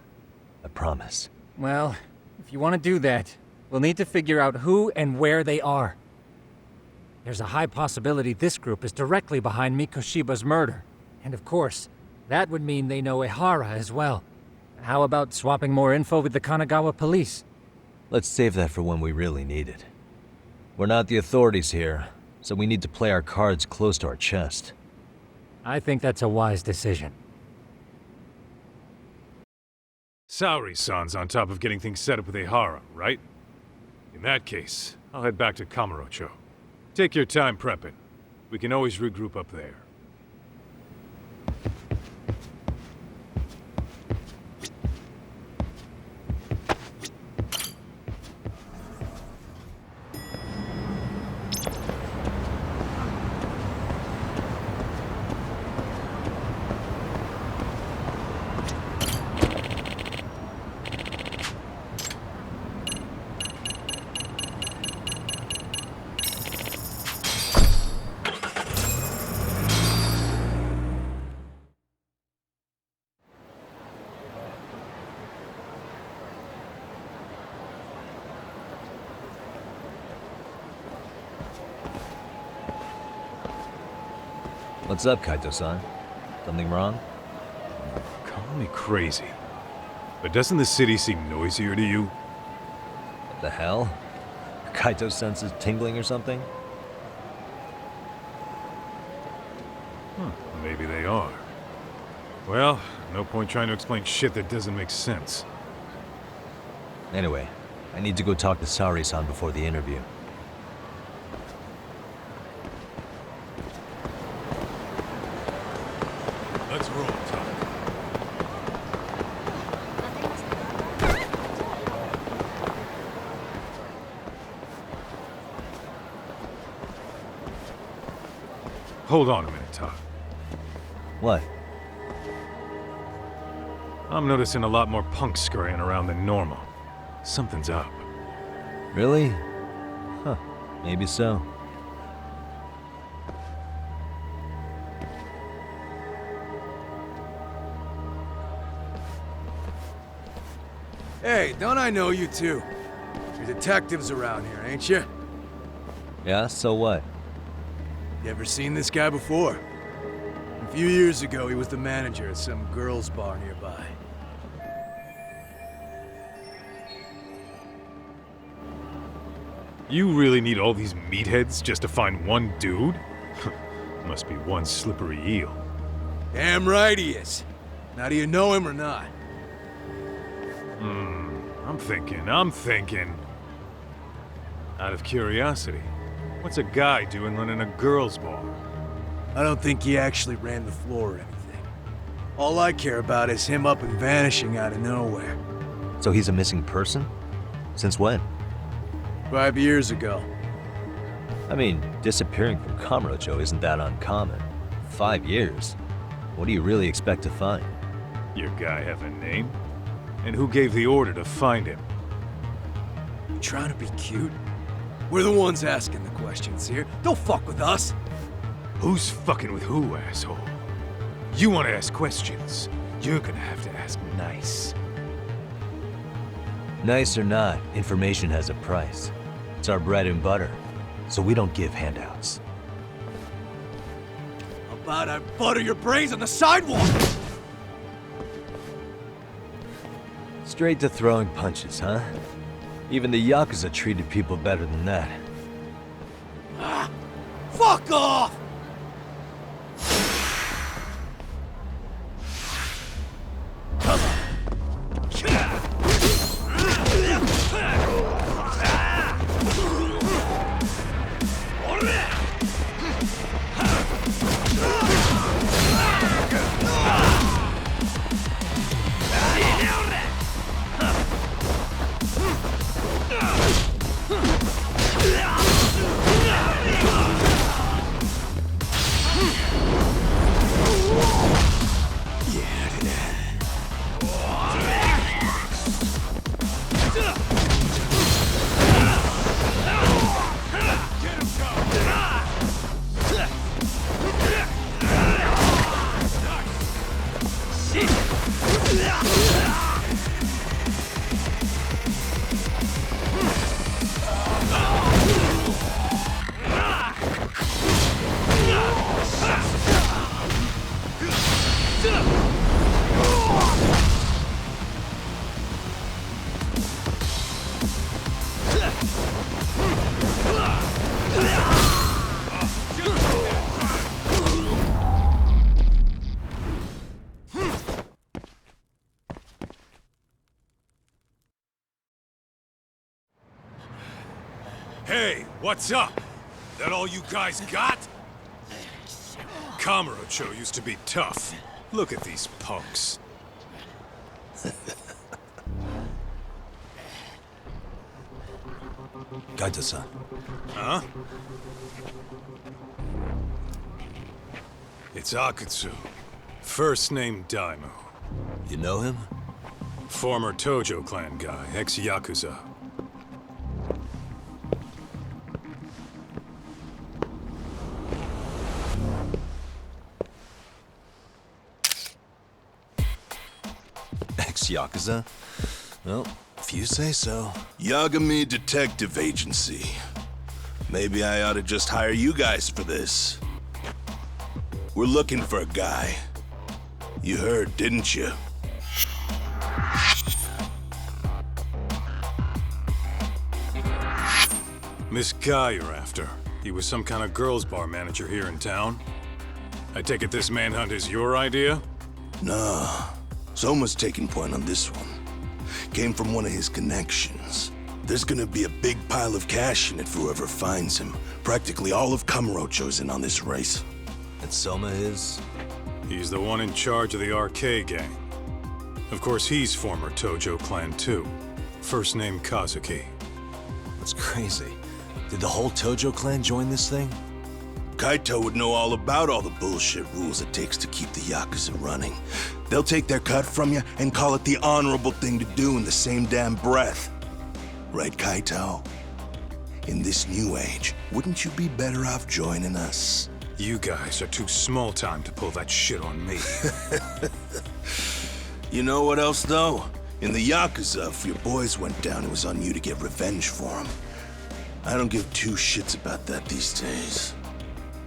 I promise. Well, if you want to do that, we'll need to figure out who and where they are. There's a high possibility this group is directly behind Mikoshiba's murder. And of course, that would mean they know Ehara as well. How about swapping more info with the Kanagawa police? Let's save that for when we really need it. We're not the authorities here, so we need to play our cards close to our chest. I think that's a wise decision. Saori-san's on top of getting things set up with Ehara, right? In that case, I'll head back to Kamurocho. Take your time prepping. We can always regroup up there. What's up, Kaito-san? Something wrong? Call me crazy, but doesn't the city seem noisier to you? What the hell? Kaito's senses tingling or something? Maybe they are. Well, no point trying to explain shit that doesn't make sense. Anyway, I need to go talk to Saori-san before the interview. Let's roll, Tom. Hold on a minute, Todd. What? I'm noticing a lot more punks scurrying around than normal. Something's up. Really? Huh, maybe so. Hey, don't I know you two? You're detectives around here, ain't you? Yeah, so what? You ever seen this guy before? A few years ago, he was the manager at some girls' bar nearby. You really need all these meatheads just to find one dude? Must be one slippery eel. Damn right he is. Now, do you know him or not? I'm thinking. Out of curiosity, what's a guy doing running a girls' bar? I don't think he actually ran the floor or anything. All I care about is him up and vanishing out of nowhere. So he's a missing person? Since when? 5 years ago. I mean, disappearing from Kamurocho isn't that uncommon. 5 years? What do you really expect to find? Your guy have a name? And who gave the order to find him? You trying to be cute? We're the ones asking the questions here. Don't fuck with us. Who's fucking with who, asshole? You want to ask questions? You're gonna have to ask nice. Nice or not, information has a price. It's our bread and butter, so we don't give handouts. How about I butter your brains on the sidewalk? Straight to throwing punches, huh? Even the Yakuza treated people better than that. Fuck off! Hey, what's up? That all you guys got? Kamurocho used to be tough. Look at these punks. Gaito-san. Huh? It's Akutsu. First name Daimyo. You know him? Former Tojo clan guy, ex-Yakuza. Ex-Yakuza? Well, if you say so. Yagami Detective Agency. Maybe I ought to just hire you guys for this. We're looking for a guy. You heard, didn't you? This guy you're after, he was some kind of girls' bar manager here in town? I take it this manhunt is your idea? Nah. Soma's taking point on this one. Came from one of his connections. There's gonna be a big pile of cash in it for whoever finds him. Practically all of Kamurocho's in on this race. And Soma is? He's the one in charge of the RK gang. Of course, he's former Tojo clan too. First name Kazuki. That's crazy. Did the whole Tojo clan join this thing? Kaito would know all about all the bullshit rules it takes to keep the Yakuza running. They'll take their cut from you and call it the honorable thing to do in the same damn breath. Right, Kaito? In this new age, wouldn't you be better off joining us? You guys are too small time to pull that shit on me. You know what else, though? In the Yakuza, if your boys went down, it was on you to get revenge for them. I don't give two shits about that these days.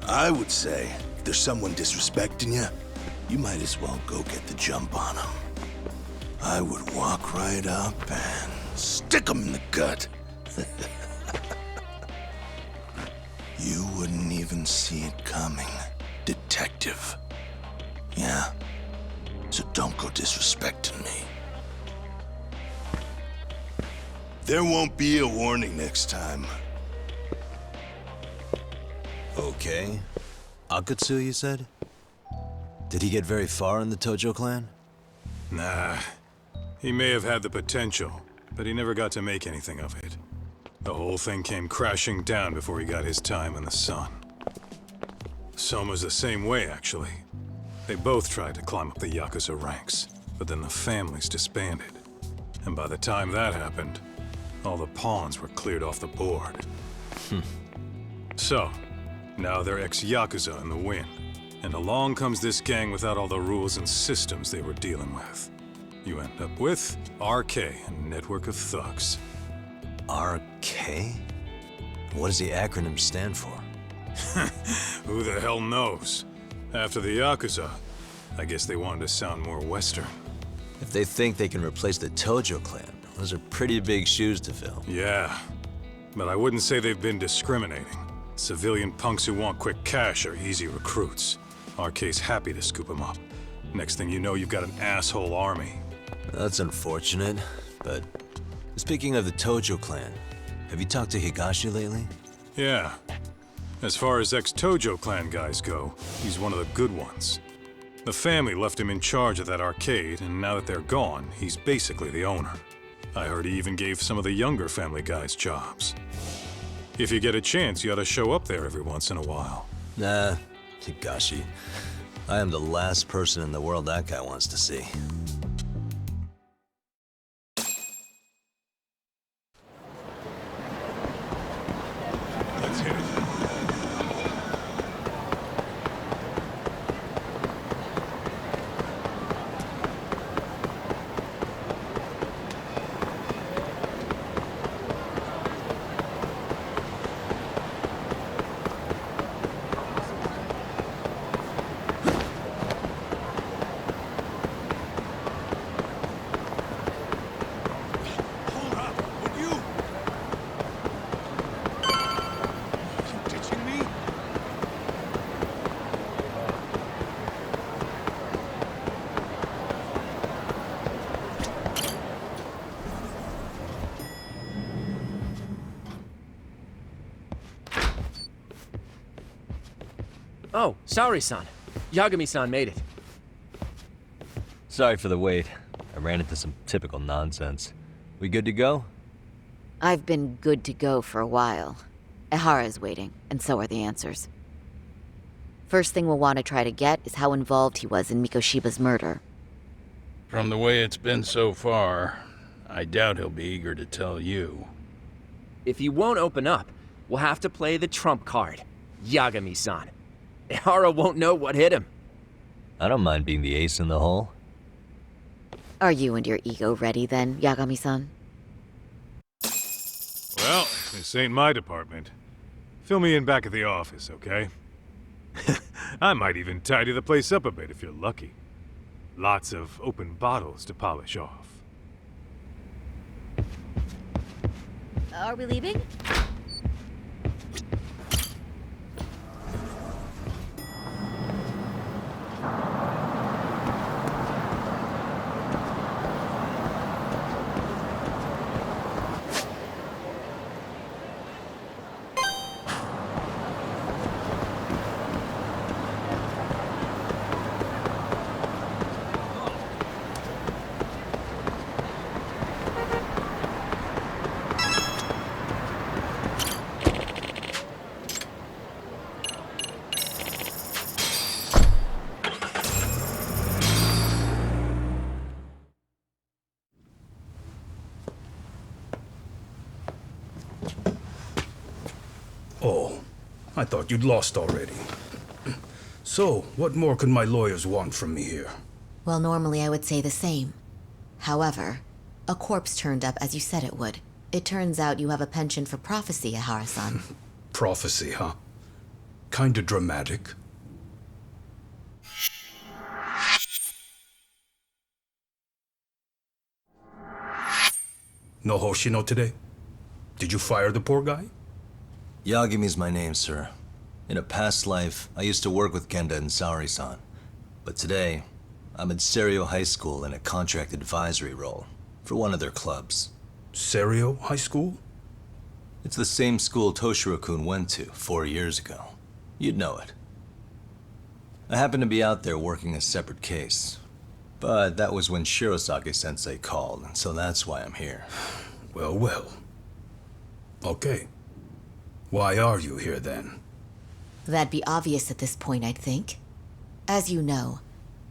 I would say, if there's someone disrespecting you, you might as well go get the jump on them. I would walk right up and stick them in the gut. You wouldn't even see it coming, detective. Yeah? So don't go disrespecting me. There won't be a warning next time. Okay. Akatsu, you said? Did he get very far in the Tojo clan? Nah. He may have had the potential, but he never got to make anything of it. The whole thing came crashing down before he got his time in the sun. Soma's the same way, actually. They both tried to climb up the Yakuza ranks, but then the families disbanded. And by the time that happened, all the pawns were cleared off the board. So, now they're ex-Yakuza in the wind. And along comes this gang without all the rules and systems they were dealing with. You end up with RK, a network of thugs. RK? What does the acronym stand for? Who the hell knows? After the Yakuza, I guess they wanted to sound more Western. If they think they can replace the Tojo clan, those are pretty big shoes to fill. Yeah, but I wouldn't say they've been discriminating. Civilian punks who want quick cash are easy recruits. RK's happy to scoop them up. Next thing you know, you've got an asshole army. That's unfortunate, but speaking of the Tojo clan, have you talked to Higashi lately? Yeah. As far as ex-Tojo clan guys go, he's one of the good ones. The family left him in charge of that arcade, and now that they're gone, he's basically the owner. I heard he even gave some of the younger family guys jobs. If you get a chance, you ought to show up there every once in a while. Nah, Higashi. I am the last person in the world that guy wants to see. Let's hit it. Oh, sorry-san. Yagami-san made it. Sorry for the wait. I ran into some typical nonsense. We good to go? I've been good to go for a while. Ehara's waiting, and so are the answers. First thing we'll want to try to get is how involved he was in Mikoshiba's murder. From the way it's been so far, I doubt he'll be eager to tell you. If he won't open up, we'll have to play the trump card. Yagami-san. Ehara won't know what hit him. I don't mind being the ace in the hole. Are you and your ego ready then, Yagami-san? Well, this ain't my department. Fill me in back at the office, okay? I might even tidy the place up a bit if you're lucky. Lots of open bottles to polish off. Are we leaving? Oh, I thought you'd lost already. So, what more could my lawyers want from me here? Well, normally I would say the same. However, A corpse turned up as you said it would. It turns out you have a penchant for prophecy, Ihara-san. Prophecy, huh? Kinda dramatic. No Hoshino today? Did you fire the poor guy? Yagami's my name, sir. In a past life, I used to work with Genda and Saori-san. But today, I'm at Serio High School in a contract advisory role for one of their clubs. Serio High School? It's the same school Toshiro-kun went to 4 years ago. You'd know it. I happened to be out there working a separate case. But that was when Shirosake-sensei called, and so that's why I'm here. Well, well. Okay. Why are you here then? That'd be obvious at this point, I'd think. As you know,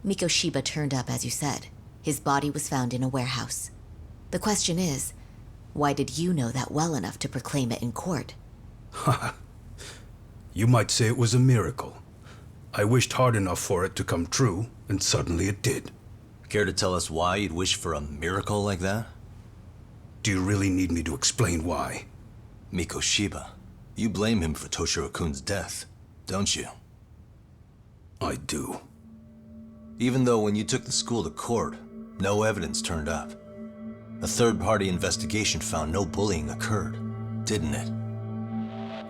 Mikoshiba turned up as you said. His body was found in a warehouse. The question is, why did you know that well enough to proclaim it in court? Haha. You might say it was a miracle. I wished hard enough for it to come true, and suddenly it did. Care to tell us why you'd wish for a miracle like that? Do you really need me to explain why? Mikoshiba. You blame him for Toshiro-kun's death, don't you? I do. Even though when you took the school to court, no evidence turned up. A third-party investigation found no bullying occurred, didn't it?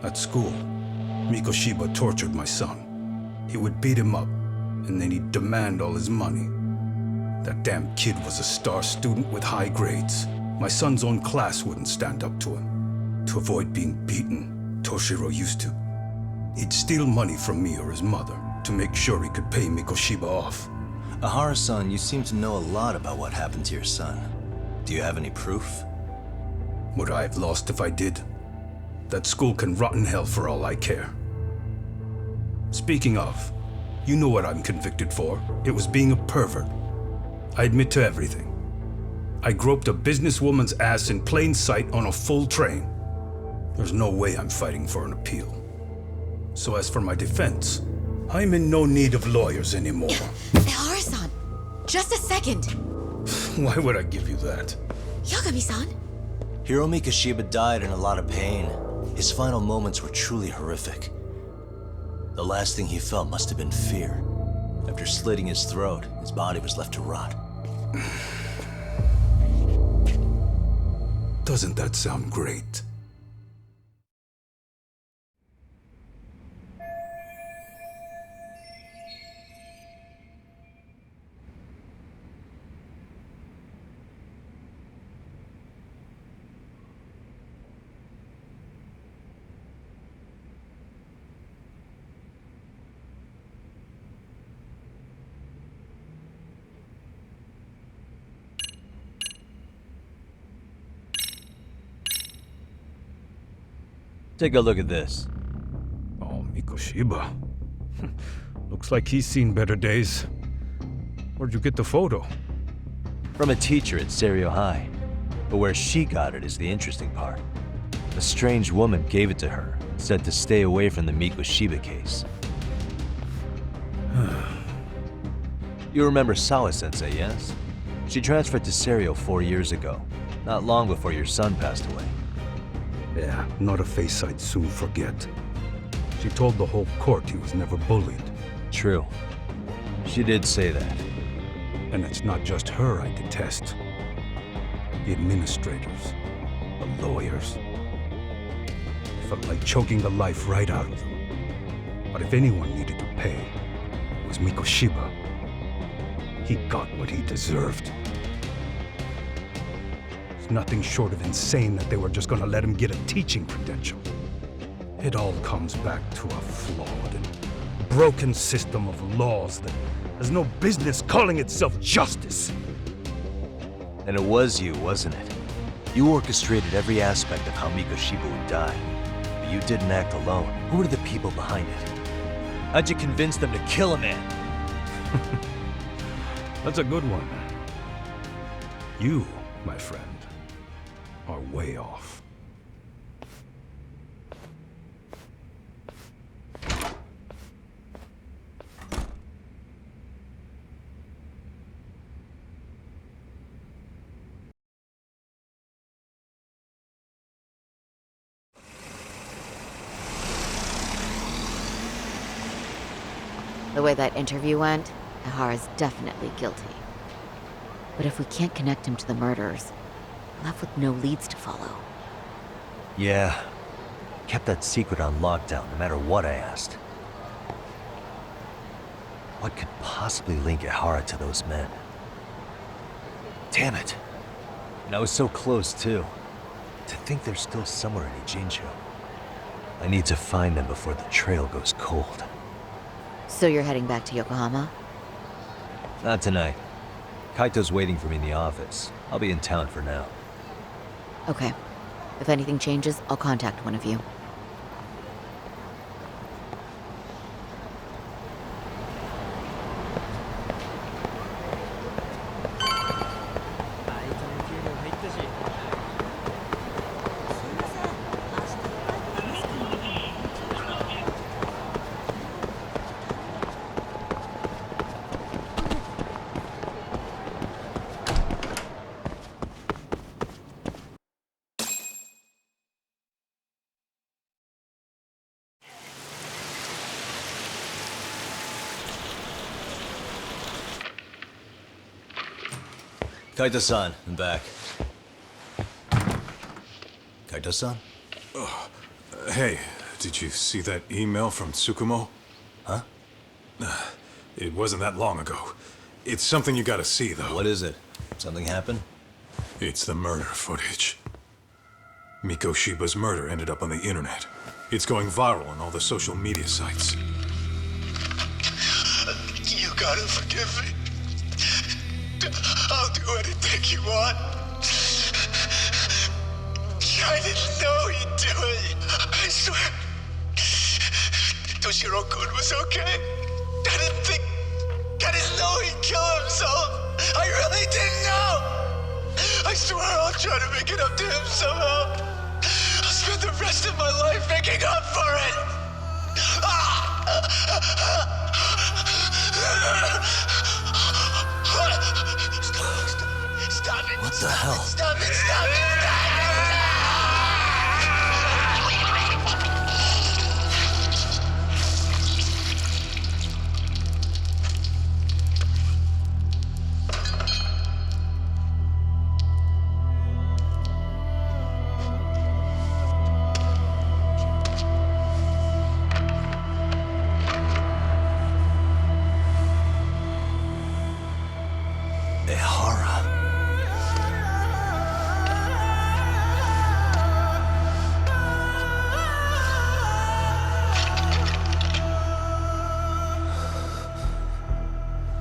At school, Mikoshiba tortured my son. He would beat him up, and then he'd demand all his money. That damn kid was a star student with high grades. My son's own class wouldn't stand up to him. To avoid being beaten, Toshiro used to. He'd steal money from me or his mother to make sure he could pay Mikoshiba off. Ihara-san, you seem to know a lot about what happened to your son. Do you have any proof? Would I have lost if I did? That school can rot in hell for all I care. Speaking of, you know what I'm convicted for. It was being a pervert. I admit to everything. I groped a businesswoman's ass in plain sight on a full train. There's no way I'm fighting for an appeal. So as for my defense, I'm in no need of lawyers anymore. Ihara-san, just a second. Why would I give you that? Yagami-san? Hiro Mikoshiba died in a lot of pain. His final moments were truly horrific. The last thing he felt must have been fear. After slitting his throat, his body was left to rot. Doesn't that sound great? Take a look at this. Oh, Mikoshiba. Looks like he's seen better days. Where'd you get the photo? From a teacher at Serio High. But where she got it is the interesting part. A strange woman gave it to her, said to stay away from the Mikoshiba case. You remember Sawa-sensei, yes? She transferred to Serio 4 years ago, not long before your son passed away. Yeah, not a face I'd soon forget. She told the whole court he was never bullied. True. She did say that. And it's not just her I detest. The administrators, the lawyers. It felt like choking the life right out of them. But if anyone needed to pay, it was Mikoshiba. He got what he deserved. It's nothing short of insane that they were just gonna let him get a teaching credential. It all comes back to a flawed and broken system of laws that has no business calling itself justice. And it was you, wasn't it? You orchestrated every aspect of how Mikoshiba would die. But you didn't act alone. Who were the people behind it? How'd you convince them to kill a man? That's a good one. You, my friend, are way off. The way that interview went, Ihara's definitely guilty. But if we can't connect him to the murderers, we're left with no leads to follow. Yeah. Kept that secret on lockdown, no matter what I asked. What could possibly link Ihara to those men? Damn it. And I was so close, too. To think they're still somewhere in Ijincho. I need to find them before the trail goes cold. So you're heading back to Yokohama? Not tonight. Kaito's waiting for me in the office. I'll be in town for now. Okay. If anything changes, I'll contact one of you. Kaito-san, I'm back. Kaito-san? Hey, did you see that email from Tsukumo? Huh? It wasn't that long ago. It's something you gotta see, though. What is it? Something happened? It's the murder footage. Mikoshiba's murder ended up on the internet. It's going viral on all the social media sites. You gotta forgive me. I'll do anything you want. I didn't know he'd do it. I swear. Toshiro-kun was okay. I didn't know he'd kill himself. I really didn't know. I swear I'll try to make it up to him somehow. I'll spend the rest of my life making up for it. Stop it. What the hell? Stop it, stop it, stop it!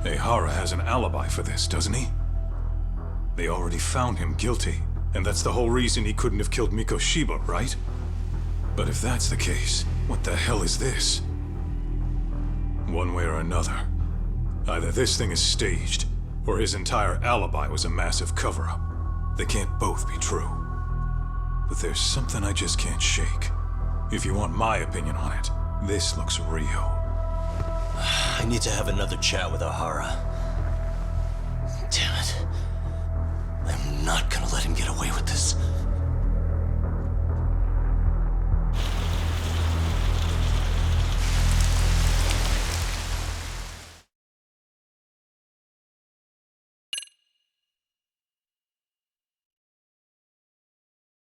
Ihara has an alibi for this, doesn't he? They already found him guilty, and that's the whole reason he couldn't have killed Mikoshiba, right? But if that's the case, what the hell is this? One way or another, either this thing is staged, or his entire alibi was a massive cover-up. They can't both be true. But there's something I just can't shake. If you want my opinion on it, this looks real. I need to have another chat with Ihara.